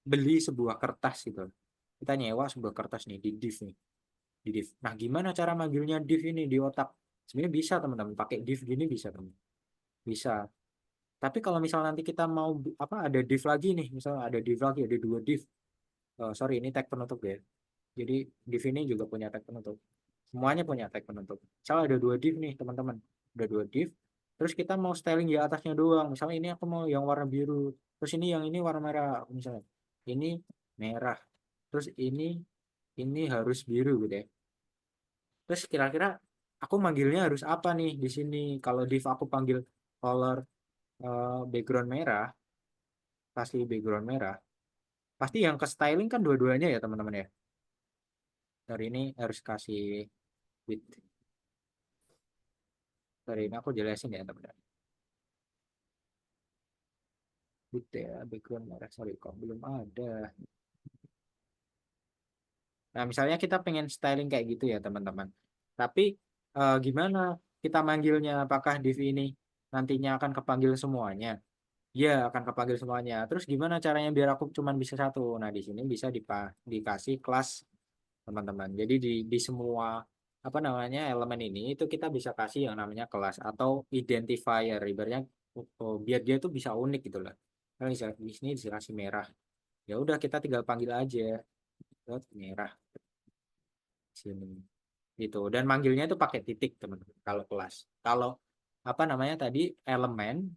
beli sebuah kertas gitu. Kita nyewa sebuah kertas nih di div nih. Di div. Nah, gimana cara manggilnya div ini di otak? Sebenarnya bisa teman-teman, pakai div gini bisa teman. Bisa. Tapi kalau misal nanti kita mau ada div lagi nih, misalnya ada div lagi, ada 2 div. Sorry, ini tag penutup ya. Jadi div ini juga punya tag penutup. Semuanya punya tag penutup. Misalnya ada 2 div nih teman-teman. Ada 2 div. Terus kita mau styling di atasnya doang. Misalnya ini aku mau yang warna biru. Terus ini yang ini warna merah. Misalnya ini merah. Terus ini harus biru gitu ya. Terus kira-kira aku manggilnya harus apa nih di sini? Kalau div aku panggil color background merah, kasih background merah. Pasti yang ke styling kan dua-duanya ya teman-teman ya. Dari ini harus kasih width. Dari ini aku jelasin ya teman-teman. Width ya, background merah. Sorry kok belum ada. Nah misalnya kita pengen styling kayak gitu ya teman-teman. Tapi gimana kita manggilnya? Apakah div ini nantinya akan kepanggil semuanya? Ya, akan kepanggil semuanya. Terus gimana caranya biar aku cuman bisa satu? Nah, di sini bisa dikasih kelas, teman-teman. Jadi di semua elemen ini itu kita bisa kasih yang namanya kelas atau identifier. Ibaratnya biar dia tuh bisa unik gitu lah. Kalau misalnya di sini dikasih merah. Ya udah kita tinggal panggil aja. Merah sini. Gitu. Dan manggilnya itu pakai titik, teman-teman. Kalau kelas. Kalau tadi elemen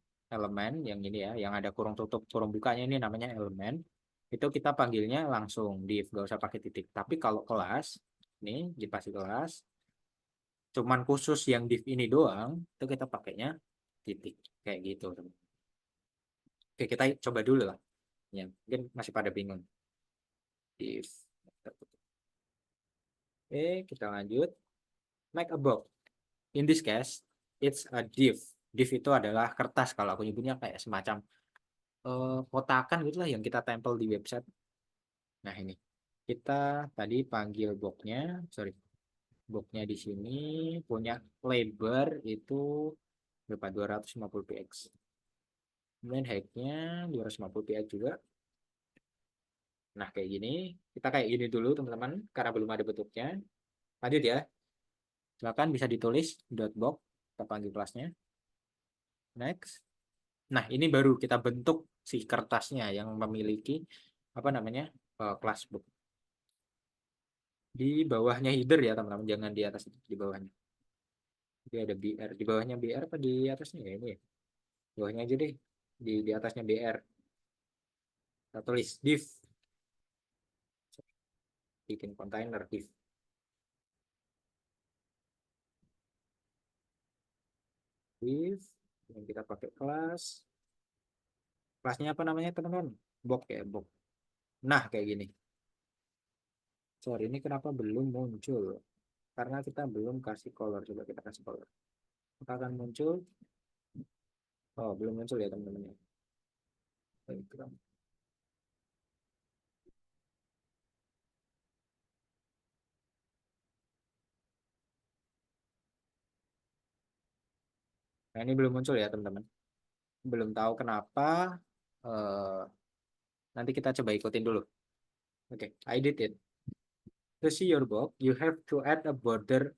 yang ini ya, yang ada kurung tutup kurung bukanya ini namanya elemen. Itu kita panggilnya langsung div, gak usah pakai titik. Tapi kalau kelas ini dipasih kelas, cuman khusus yang div ini doang, itu kita pakainya titik kayak gitu, teman. Oke, kita coba dulu lah. Ya, mungkin masih pada bingung. Div. Oke, kita lanjut. Make a box. In this case, it's a div. Div itu adalah kertas, kalau aku nyebutnya kayak semacam kotakan gitulah yang kita tempel di website. Nah ini kita tadi panggil boxnya di sini punya lebar itu berapa? 250 px. Kemudian height-nya 250 px juga. Nah kayak gini, kita kayak gini dulu teman-teman karena belum ada bentuknya. Lanjut ya. Silakan bisa ditulis .box, kita panggil kelasnya. Next. Nah, ini baru kita bentuk si kertasnya yang memiliki kelas box. Di bawahnya header ya teman-teman, jangan di atas, di bawahnya. Jadi ada BR, di bawahnya BR apa di atasnya ya ini ya? Bawahnya aja deh, di atasnya BR. Kita tulis div, bikin kontainer div. Div, yang kita pakai kelas. Kelasnya apa namanya teman-teman? Box ya, box. Nah, kayak gini. Sorry, ini kenapa belum muncul? Karena kita belum kasih color. Coba kita kasih color. Maka akan muncul. Oh, belum muncul ya teman-teman ya. Background. Nah, ini belum muncul ya teman-teman. Belum tahu kenapa. eh, Nanti kita coba ikutin dulu. Oke, I did it. To see your box, you have to add a border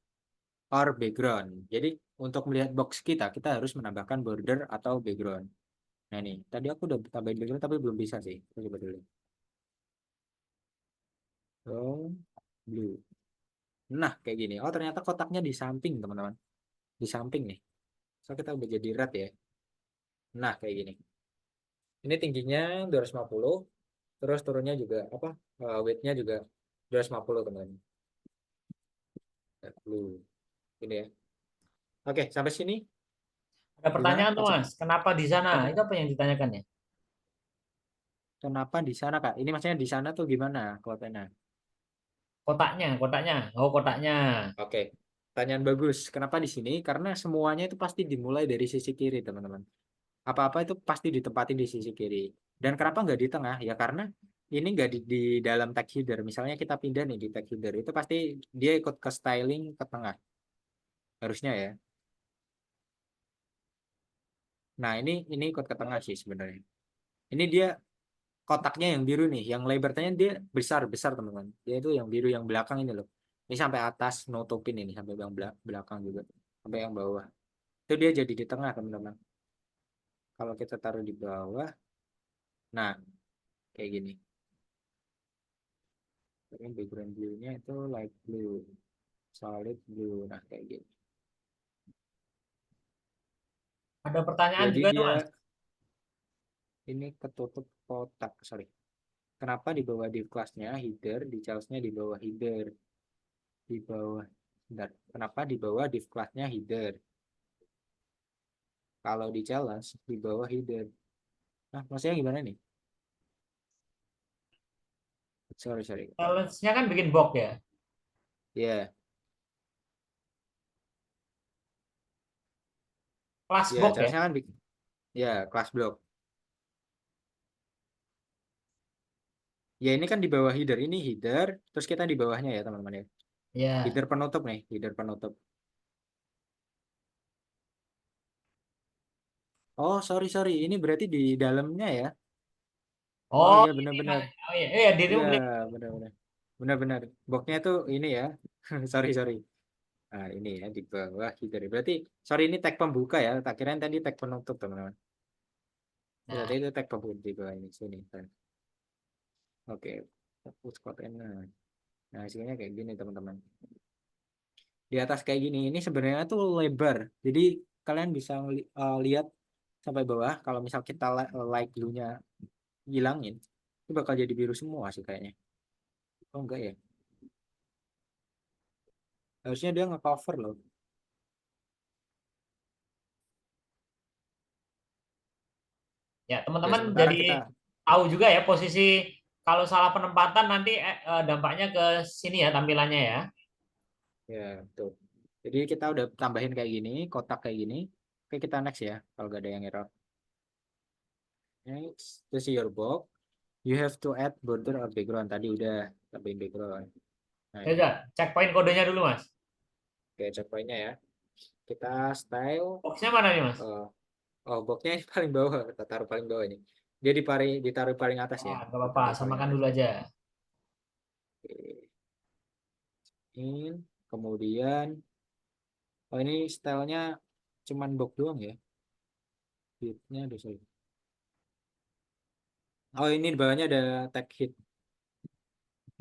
or background. Jadi untuk melihat box kita harus menambahkan border atau background. Nah nih, tadi aku udah tambahin background tapi belum bisa sih. Kita coba dulu. Oh, blue. Nah, kayak gini. Oh, ternyata kotaknya di samping, teman-teman. Di samping nih. So, kita udah jadi red ya. Nah, kayak gini. Ini tingginya 250. Terus turunnya juga, apa, width-nya juga 250, teman-teman. Blue. Ini ya. Oke, sampai sini. Ada Gimana? pertanyaan tuh Konsep Mas, kenapa di sana? konsep Itu apa yang ditanyakan ya? kenapa di sana, Kak? Ini maksudnya di sana tuh gimana kotanya? Kotaknya, kotaknya. Oh, kotaknya. Oke. Pertanyaan bagus. Kenapa di sini? Karena semuanya itu pasti dimulai dari sisi kiri, teman-teman. Apa-apa itu pasti ditempatin di sisi kiri. Dan kenapa nggak di tengah? Ya karena ini nggak di dalam tag header. Misalnya kita pindah nih di tag header, itu pasti dia ikut ke styling ke tengah. Harusnya ya. Nah, ini ikut ke tengah sih sebenarnya. Ini dia kotaknya yang biru nih, yang lebarnya dia besar-besar, teman-teman. Dia itu yang biru yang belakang ini loh. Ini sampai atas nutupin ini, sampai yang belakang juga. Sampai yang bawah. Itu dia jadi di tengah, teman-teman. Kalau kita taruh di bawah, nah kayak gini. Ini background blue-nya itu light blue, solid blue. Nah, kayak gini. Ada pertanyaan Jadi juga tuh dia Mas. ini ketutup kotak, sorry. Kenapa di bawah div kelasnya header, di child's-nya di bawah header, di bawah. Bentar. Kenapa di bawah div kelasnya header? Kalau di challenge di bawah header. Nah, maksudnya gimana nih? Sorry. Challenge-nya kan bikin box ya. Ya, Kelas ya, box ya. challenge-nya kan ya kelas block. Ya, ini kan di bawah header, ini header, terus kita di bawahnya ya, teman-teman ya. Ya. Header penutup nih, header penutup. Oh, sorry. Ini berarti di dalamnya ya. Oh Oh, iya ini benar-benar. Mas. Oh iya, iya Iya, dirimu beli. benar-benar. Benar-benar. Boxnya tuh ini ya. Sorry. Nah, ini ya di bawah header. Berarti sorry ini tag pembuka ya. Tak kirain tadi tag penutup, teman-teman. Berarti Nah, itu tag pembuka di bawah ini sini. Oke. Push container. Nah, hasilnya kayak gini, teman-teman. Di atas kayak gini. Ini sebenarnya tuh lebar. Jadi kalian bisa lihat sampai bawah. Kalau misal kita light blue-nya hilangin, itu bakal jadi biru semua sih kayaknya. Oh enggak ya? Harusnya dia nge-cover loh. ya Ya teman-teman sementara jadi kita tahu juga ya posisi kalau salah penempatan nanti dampaknya ke sini ya tampilannya ya. ya tuh. Jadi kita udah tambahin kayak gini, kotak kayak gini. Oke kita next ya, kalau gak ada yang error. Next, to see your box, you have to add border or background. Tadi udah tambahin background. Nah Ya ini, udah, checkpoint kodenya dulu Mas. oke checkpointnya ya. Kita style, Boxnya mana nih Mas? uh, oh boxnya paling bawah, kita taruh paling bawah ini. Dia ditaruh paling atas ya, Ah, nggak apa-apa, ditaruh paling samakan atas. dulu aja. Oke, in, kemudian, oh ini stylenya cuman box doang ya. Hitnya ada sorry. Oh ini di bawahnya ada tag hit.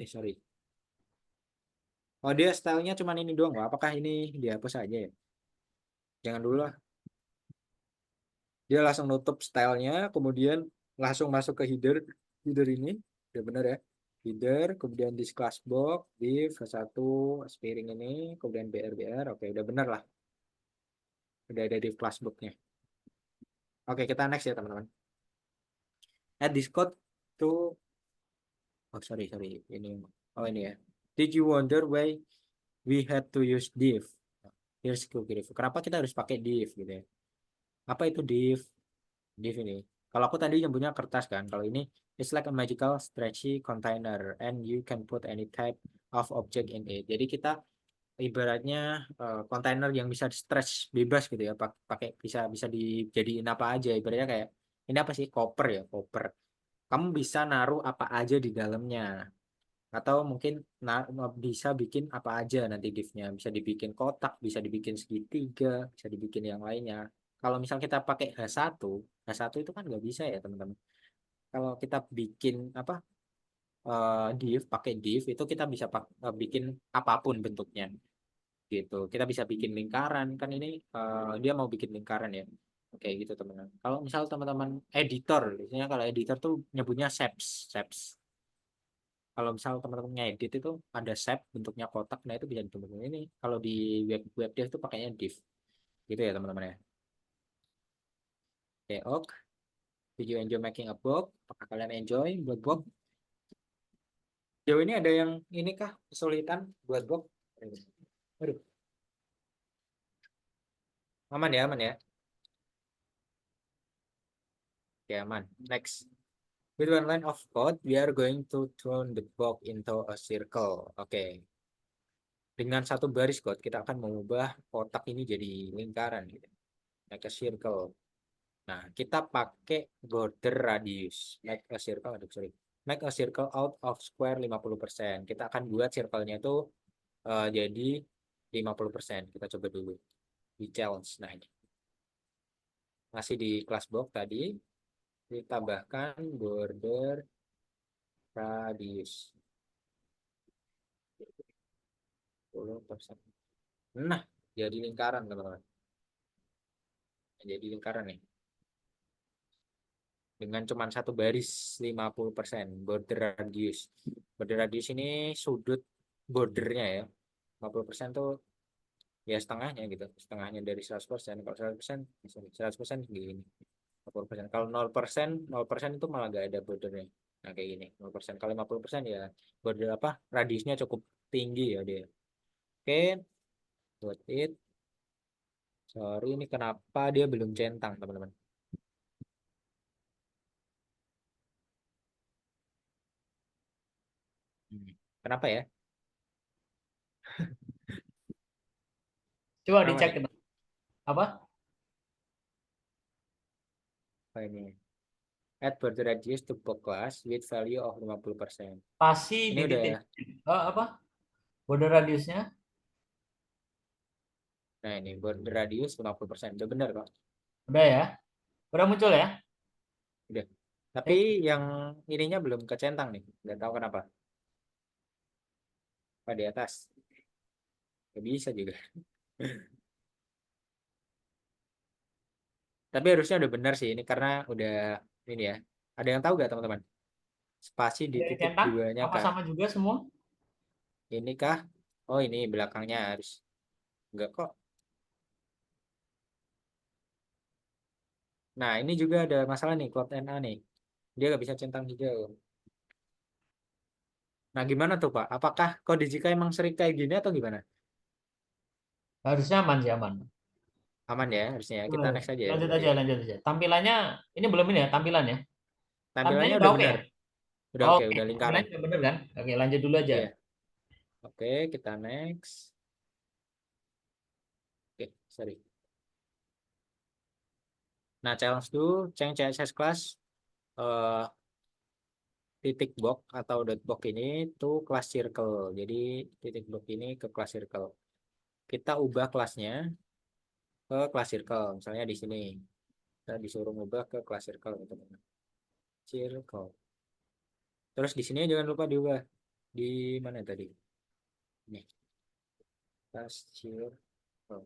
Sorry. Oh, dia stylenya cuman ini doang, Pak. Apakah ini dihapus aja ya? Jangan dulu lah. Dia langsung nutup stylenya, kemudian langsung masuk ke header ini, udah bener ya. Header, kemudian di class box, div, satu aspiring ini, kemudian BR, oke udah bener lah. Udah ada di class box-nya. Oke, kita next ya teman-teman. Add this code to, oh sorry, ini, oh ini ya. Did you wonder why we had to use div? Here's quick review. Kenapa kita harus pakai div gitu ya? Apa itu div? Div ini. Kalau aku tadi nyebutnya kertas kan. Kalau ini it's like a magical stretchy container and you can put any type of object in it. Jadi kita ibaratnya kontainer yang bisa di stretch bebas gitu ya. Pakai bisa bisa dijadiin apa aja. Ibaratnya kayak ini apa sih? Koper ya, koper. Kamu bisa naruh apa aja di dalamnya. Atau mungkin bisa bikin apa aja nanti divnya. Bisa dibikin kotak, bisa dibikin segitiga, bisa dibikin yang lainnya. Kalau misal kita pakai H1 itu kan nggak bisa ya teman-teman. Kalau kita bikin apa div, pakai div itu kita bisa bikin apapun bentuknya gitu. Kita bisa bikin lingkaran kan ini dia mau bikin lingkaran ya. Oke gitu teman-teman. Kalau misal teman-teman editor, biasanya kalau editor tuh nyebutnya shapes. Kalau misal teman-teman ngedit itu ada shape bentuknya kotak, nah itu bisa dibentuk ini. Kalau di web dev itu pakainya div gitu ya teman-teman ya. Oke, ok. Did you enjoy making a book? Apakah kalian enjoy buat book? Jauh ini ada yang ini kah kesulitan buat book? Aduh, aman ya, aman ya. Oke, aman. Next. With one line of code, we are going to turn the box into a circle. Oke. Dengan satu baris code, kita akan mengubah kotak ini jadi lingkaran gitu. Like a circle. Nah, kita pakai border radius. Make a circle, aduh, sorry. Make a circle out of square 50%. Kita akan buat circle-nya itu jadi 50%. Kita coba dulu. Di challenge. Nah, ini. Masih di class box tadi. Ditambahkan border radius. 10%. Nah, jadi lingkaran, teman-teman. Jadi lingkaran nih. Dengan cuma satu baris 50% border radius. Border radius ini sudut bordernya ya. 50% tuh ya setengahnya gitu. Setengahnya dari 100%. Kalau 100%, sorry, 100% segini. 50%. Kalau 0% itu malah gak ada bordernya. Nah kayak gini, 0%. Kalau 50% ya border apa? Radiusnya cukup tinggi ya dia. Oke, buat it. Sorry, ini kenapa dia belum centang, teman-teman. Kenapa ya? Coba Kenapa dicek nih? apa? Oh, ini. Add border radius to box class with value of 50%. Pasti Ini di udah titik ya. apa? Border radiusnya. Nah, ini border radius 50%. Udah benar kok. Udah ya. Udah muncul ya. Udah. Tapi yang ininya belum kecentang nih. Nggak tahu kenapa. Apa di atas? Nggak bisa juga. Tapi harusnya udah benar sih ini karena udah ini ya. Ada yang tahu nggak teman-teman? Spasi di Udah titik dicentang? duanya Apa kah? sama juga semua? Ini kah? Oh ini belakangnya harus. Enggak kok. Nah ini juga ada masalah nih. Cloud NA nih. Dia nggak bisa centang hijau. Nah gimana tuh Pak? Apakah kode jika emang sering kayak gini atau gimana? Harusnya aman sih aman. Aman ya harusnya. Kita next aja ya Lanjut berarti aja, ya. lanjut aja. Tampilannya ini belum ini ya, tampilan ya. Tampilannya Tampilannya udah udah oke benar. ya? Udah oke, Oke, udah lingkaran. tampilannya udah bener kan? Oke, lanjut dulu aja. Iya. Oke, kita next. Oke, sorry. Nah, challenge dulu, change CSS class eh, titik box atau dot box ini tuh class circle. Jadi titik box ini ke class circle. Kita ubah kelasnya ke class circle. Misalnya di sini. Kita disuruh ubah ke class circle, teman-teman. Circle. Terus di sini jangan lupa diubah. Di mana tadi? Nih. circle.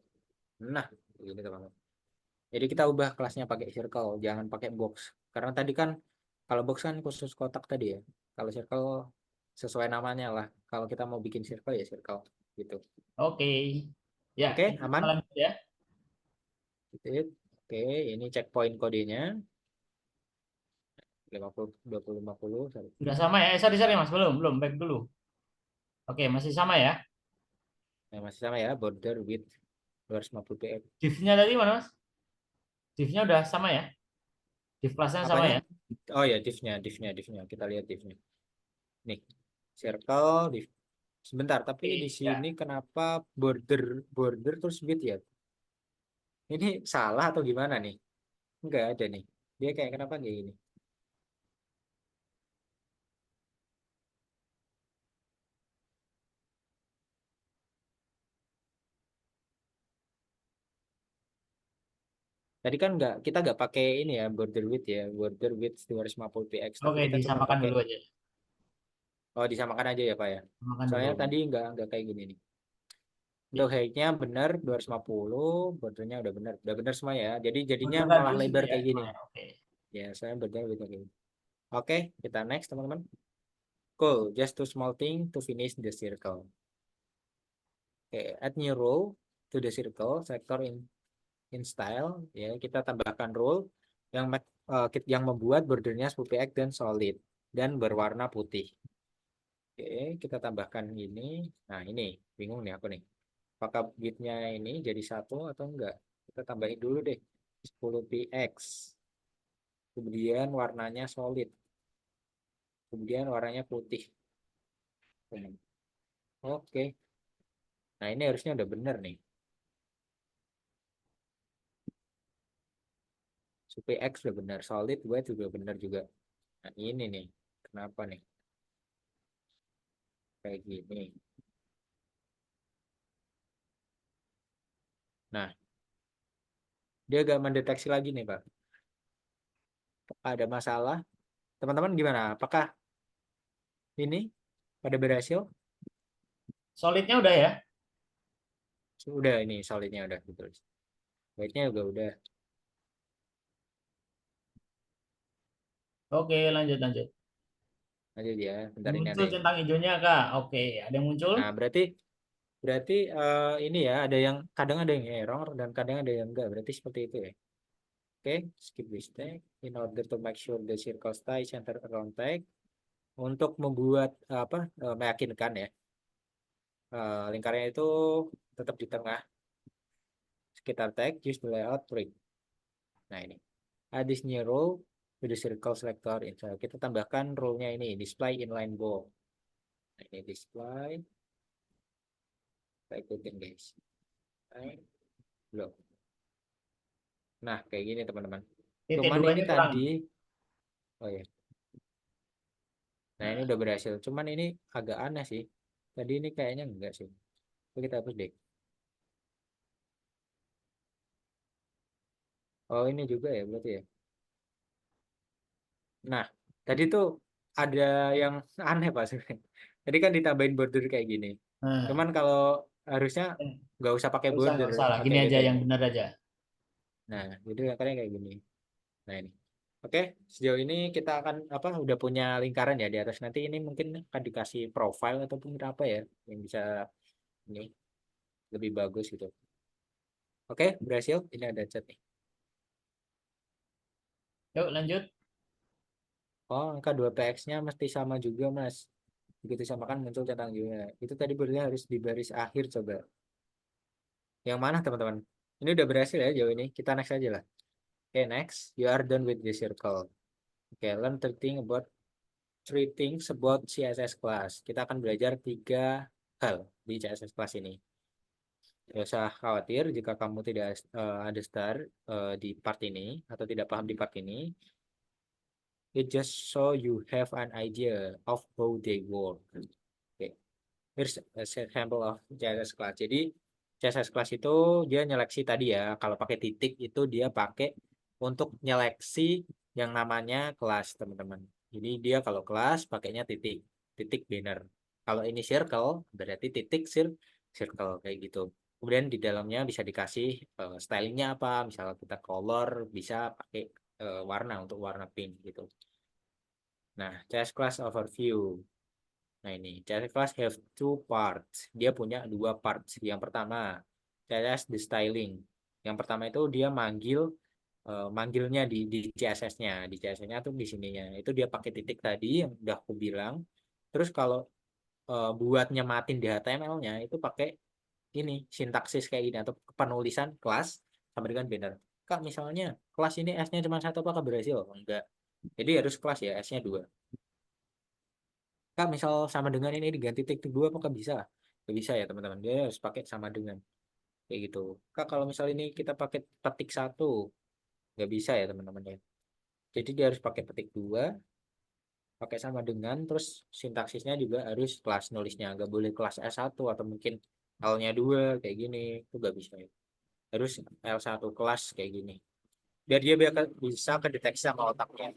Nah, ini teman-teman. Jadi kita ubah kelasnya pakai circle, jangan pakai box. Karena tadi kan kalau box kan khusus kotak tadi ya. Kalau circle sesuai namanya lah. Kalau kita mau bikin circle ya circle gitu. Oke. Ya, Oke, kita aman? lanjut ya. Titik. Oke, ini checkpoint kodenya 50 20 50. Sorry. Sudah sama ya? Sorry Mas, belum, back dulu. Oke, masih sama ya. Nah, masih sama ya, border width 250 px. Div-nya tadi mana Mas? Div-nya udah sama ya? Div kelasnya sama Apanya? ya? Oh ya, divnya. Kita lihat divnya. Nih, circle, div. Sebentar, tapi Oke, di ya. sini kenapa border terus width ya? Ini salah atau gimana nih? Enggak ada nih. Dia kayak kenapa kayak gini? Tadi kan kita nggak pakai ini ya border width ya, border width 250 px, tapi Oke, kita cuma disamakan pakai. dulu aja. Oh, disamakan aja ya Pak ya. Samakan Soalnya dulu. tadi nggak kayak gini nih. Untuk height-nya benar 250, bordernya udah benar semua ya. Jadi jadinya Udah malah dulu lebar ya. kayak gini. Oke. Ya, saya border width kayak gini. Oke, kita next teman-teman. Cool, just two small thing to finish the circle. Oke, add new rule to the circle sector in style. Ya, kita tambahkan rule yang membuat bordernya 10 px dan solid dan berwarna putih. Oke, kita tambahkan ini. Nah, ini bingung nih aku nih. Apakah bitnya ini jadi 1 atau enggak? Kita tambahin dulu deh. 10 px. Kemudian warnanya solid. Kemudian warnanya putih. Oke. Nah, ini harusnya udah bener nih. 10 px udah bener. Solid white juga bener juga. Nah, ini nih. Kenapa nih? Kayak gini. Nah, dia agak mendeteksi lagi nih, Pak. Ada masalah. Teman-teman gimana? Apakah ini pada berhasil? Solidnya udah ya? Udah ini solidnya udah gitu. White-nya juga udah. Oke, lanjut. Lanjut ya. Bentar ini ada Muncul yang. centang hijaunya Kak. Oke, ada yang muncul? Nah, berarti ini ya kadang ada yang error dan kadang ada yang enggak. Berarti seperti itu ya. Oke, skip this tag in order to make sure the circle stay center around tag. Untuk membuat meyakinkan ya. Lingkarannya itu tetap di tengah sekitar tag, use the layout ring. Nah, ini. Add this new rule to the circle selector inside. Kita tambahkan rule-nya ini, display inline bold. Nah, ini display. Kita ikutin guys. Belum. Nah, kayak gini teman-teman. Titik Cuman ini duanya kurang. tadi, oh ya. Nah, ini udah berhasil. Cuman ini agak aneh sih. Tadi ini kayaknya enggak sih. Coba kita hapus deh. Oh, ini juga ya berarti ya. Nah, tadi tuh ada yang aneh Pak sebenarnya. Tadi kan ditambahin border kayak gini. Nah, Cuman kalau harusnya nggak usah pakai border, nggak usah lah. Gini pakai aja kayak yang gini. benar aja. Nah, jadi lingkarannya kayak gini. Nah, ini. Oke, sejauh ini kita akan udah punya lingkaran ya di atas. Nanti ini mungkin akan dikasih profile ataupun apa ya yang bisa ini lebih bagus gitu. Oke, berhasil. Ini ada chat nih. Yuk lanjut. Oh, angka 2px-nya mesti sama juga, Mas. Begitu samakan muncul centang juga. Itu tadi berarti harus di baris akhir coba. Yang mana, teman-teman? Ini udah berhasil ya jauh ini. Kita next aja lah. Oke, next. You are done with the circle. Oke, learn three things about CSS class. Kita akan belajar 3 hal di CSS class ini. Tidak usah khawatir jika kamu tidak ada start di part ini atau tidak paham di part ini. It just so you have an idea of how they work. Okay. Here's a sample of CSS class. Jadi CSS class itu dia nyeleksi tadi ya. Kalau pakai titik itu dia pakai untuk nyeleksi yang namanya kelas, teman-teman. Jadi dia kalau kelas pakainya titik banner. Kalau ini circle berarti titik circle kayak gitu. Kemudian di dalamnya bisa dikasih stylingnya apa, misalnya kita color bisa pakai warna untuk warna pink gitu. Nah, CS class overview. Nah, ini CS class have two parts. Dia punya dua parts. Yang pertama, CS the styling. Yang pertama itu dia manggilnya di CSS-nya. Di CSS-nya tuh di sininya. Itu dia pakai titik tadi yang udah aku bilang. Terus kalau buat nyematin di HTML-nya itu pakai ini sintaksis kayak gini atau penulisan kelas sama dengan banner. Kak, misalnya kelas ini S-nya cuma satu, apakah berhasil? Enggak. Jadi harus kelas ya, S-nya 2. Kak, misal sama dengan ini diganti titik 2, apakah bisa? Nggak bisa ya teman-teman. Dia harus pakai sama dengan kayak gitu. Kak, kalau misal ini kita pakai petik 1, nggak bisa ya teman-teman ya. Jadi dia harus pakai petik 2, pakai sama dengan, terus sintaksisnya juga harus kelas nulisnya. Nggak boleh kelas S1 atau mungkin L-nya 2 kayak gini. Itu nggak bisa ya. Harus L1 kelas kayak gini. Biar dia bisa kedeteksi sama otaknya.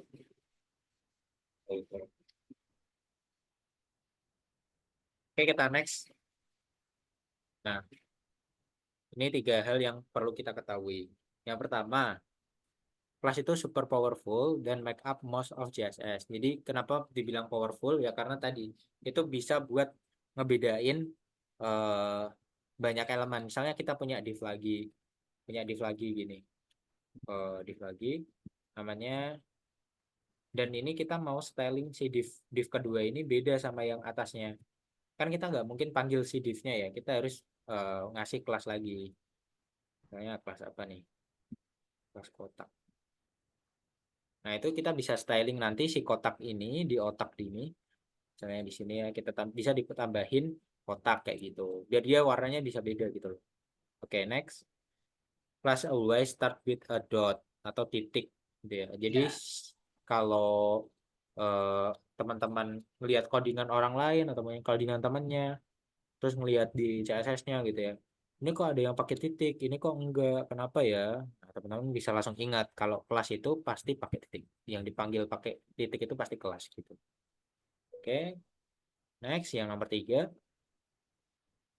Gitu. Oke, kita next. Nah, ini 3 hal yang perlu kita ketahui. Yang pertama, kelas itu super powerful dan make up most of CSS. Jadi kenapa dibilang powerful ya karena tadi itu bisa buat ngebedain eh, banyak elemen. Misalnya kita punya div lagi gini, div lagi namanya. Dan ini kita mau styling si div kedua ini beda sama yang atasnya. Kan kita nggak mungkin panggil si divnya ya. Kita harus ngasih kelas lagi. Misalnya kelas apa nih? Kelas kotak. Nah, itu kita bisa styling nanti si kotak ini di otak ini. Misalnya di sini ya kita bisa ditambahin kotak kayak gitu. Biar dia warnanya bisa beda gitu loh. Oke, next. Class always start with a dot atau titik gitu ya. Jadi kalau eh, teman-teman melihat codingan orang lain atau mungkin codingan temannya, terus melihat di CSS-nya gitu ya. Ini kok ada yang pakai titik, ini kok enggak, kenapa ya? Nah, teman-teman bisa langsung ingat kalau kelas itu pasti pakai titik. Yang dipanggil pakai titik itu pasti kelas gitu. Oke, next yang nomor 3,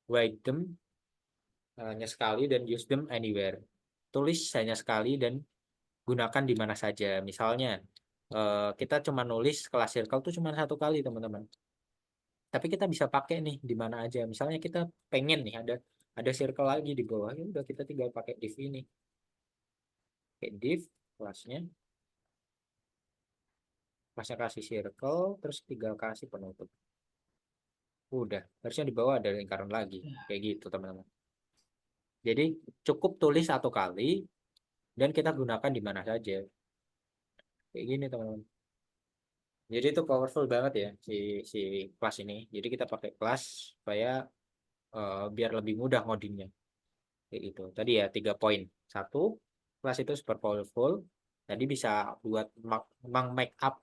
write them hanya sekali dan use them anywhere. Tulis hanya sekali dan gunakan di mana saja. Misalnya kita cuma nulis kelas circle itu cuma 1 kali teman-teman. Tapi kita bisa pakai nih di mana aja. Misalnya kita pengen nih ada circle lagi di bawah, ya udah kita tinggal pakai div ini. Pakai div kelasnya kasih circle, terus tinggal kasih penutup. Udah, harusnya di bawah ada lingkaran lagi. Kayak gitu teman-teman. Jadi cukup tulis 1 kali dan kita gunakan di mana saja. Kayak gini teman-teman. Jadi itu powerful banget ya si kelas ini. Jadi kita pakai kelas supaya biar lebih mudah ngodingnya. Kayak gitu. Tadi ya 3 poin. 1, kelas itu super powerful. Tadi bisa buat make up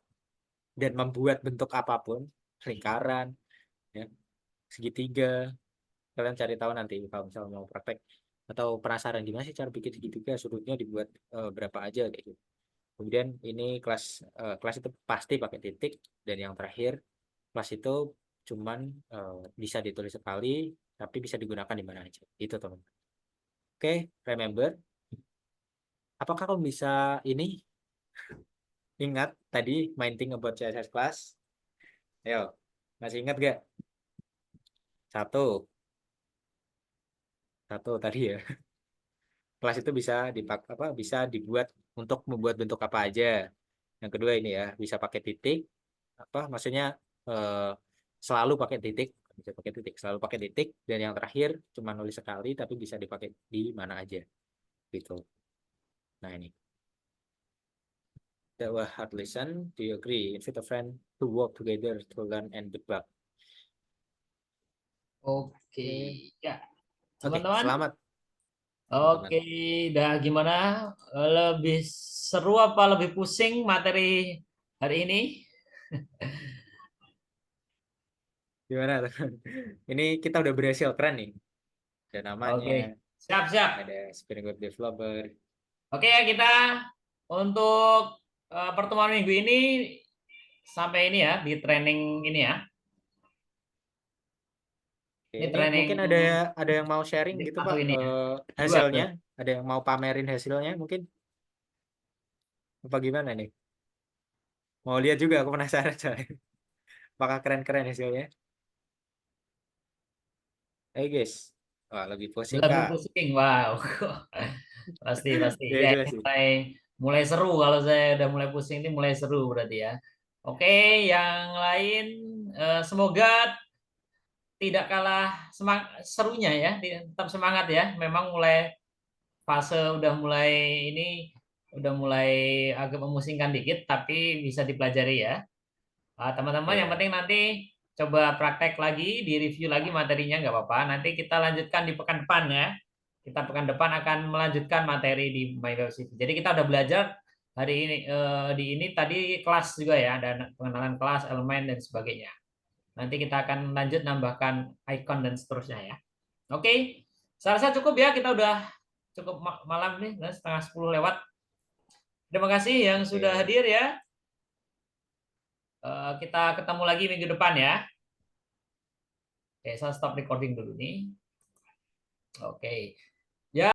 dan membuat bentuk apapun, lingkaran, ya, segitiga. Kalian cari tahu nanti kalau misalnya mau praktek atau penasaran gimana sih cara bikin segitiga, sudutnya dibuat berapa aja kayak gitu. Kemudian ini kelas itu pasti pakai titik, dan yang terakhir kelas itu cuman bisa ditulis sekali tapi bisa digunakan di mana aja. Itu teman. Oke, remember. Apakah kamu bisa ini ingat tadi main thing about CSS class? Ayo, masih ingat gak? Satu tadi ya. Kelas itu bisa dibuat untuk membuat bentuk apa aja. Yang kedua ini ya, bisa pakai titik, maksudnya eh, selalu pakai titik, selalu pakai titik, dan yang terakhir cuma nulis sekali tapi bisa dipakai di mana aja gitu. Nah, ini that was hard lesson. Do you agree? Invite a friend to work together to learn and debug. Oke, ya Oke, teman-teman. selamat. Oke, dah gimana? Lebih seru apa lebih pusing materi hari ini? Gimana teman? Ini kita udah berhasil, keren nih. Ada namanya, Oke, siap. ada Spring Web Developer. Oke ya, kita untuk pertemuan minggu ini sampai ini ya, di training ini ya. Oke, Ini ini training mungkin ada yang mau sharing training gitu satu Pak, ini ya. Dua tuh. hasilnya, ada yang mau pamerin hasilnya mungkin apa gimana nih? Mau lihat juga, aku penasaran soalnya. Apakah keren-keren hasilnya? Ayo guys, wah lebih pusing Lebih Kak. pusing, wow. Pasti pasti. Ya Ya, jelas ini sih. mulai seru kalau saya udah mulai pusing ini mulai seru berarti ya. Oke, yang lain semoga tidak kalah serunya ya, tetap semangat ya. Memang mulai fase udah mulai agak memusingkan dikit tapi bisa dipelajari ya. Teman-teman yang Ya. penting nanti coba praktek lagi, di review lagi materinya nggak apa-apa. Nanti kita lanjutkan di pekan depan ya. Kita pekan depan akan melanjutkan materi di My Web CV. Jadi kita udah belajar hari ini di ini tadi kelas juga ya, ada pengenalan kelas, elemen dan sebagainya. Nanti kita akan lanjut nambahkan icon dan seterusnya ya. Oke, saya rasa cukup ya. Kita udah cukup malam nih, 9:30 lewat. Terima kasih yang sudah Oke. hadir ya. Kita ketemu lagi minggu depan ya. Oke, saya stop recording dulu nih. Oke.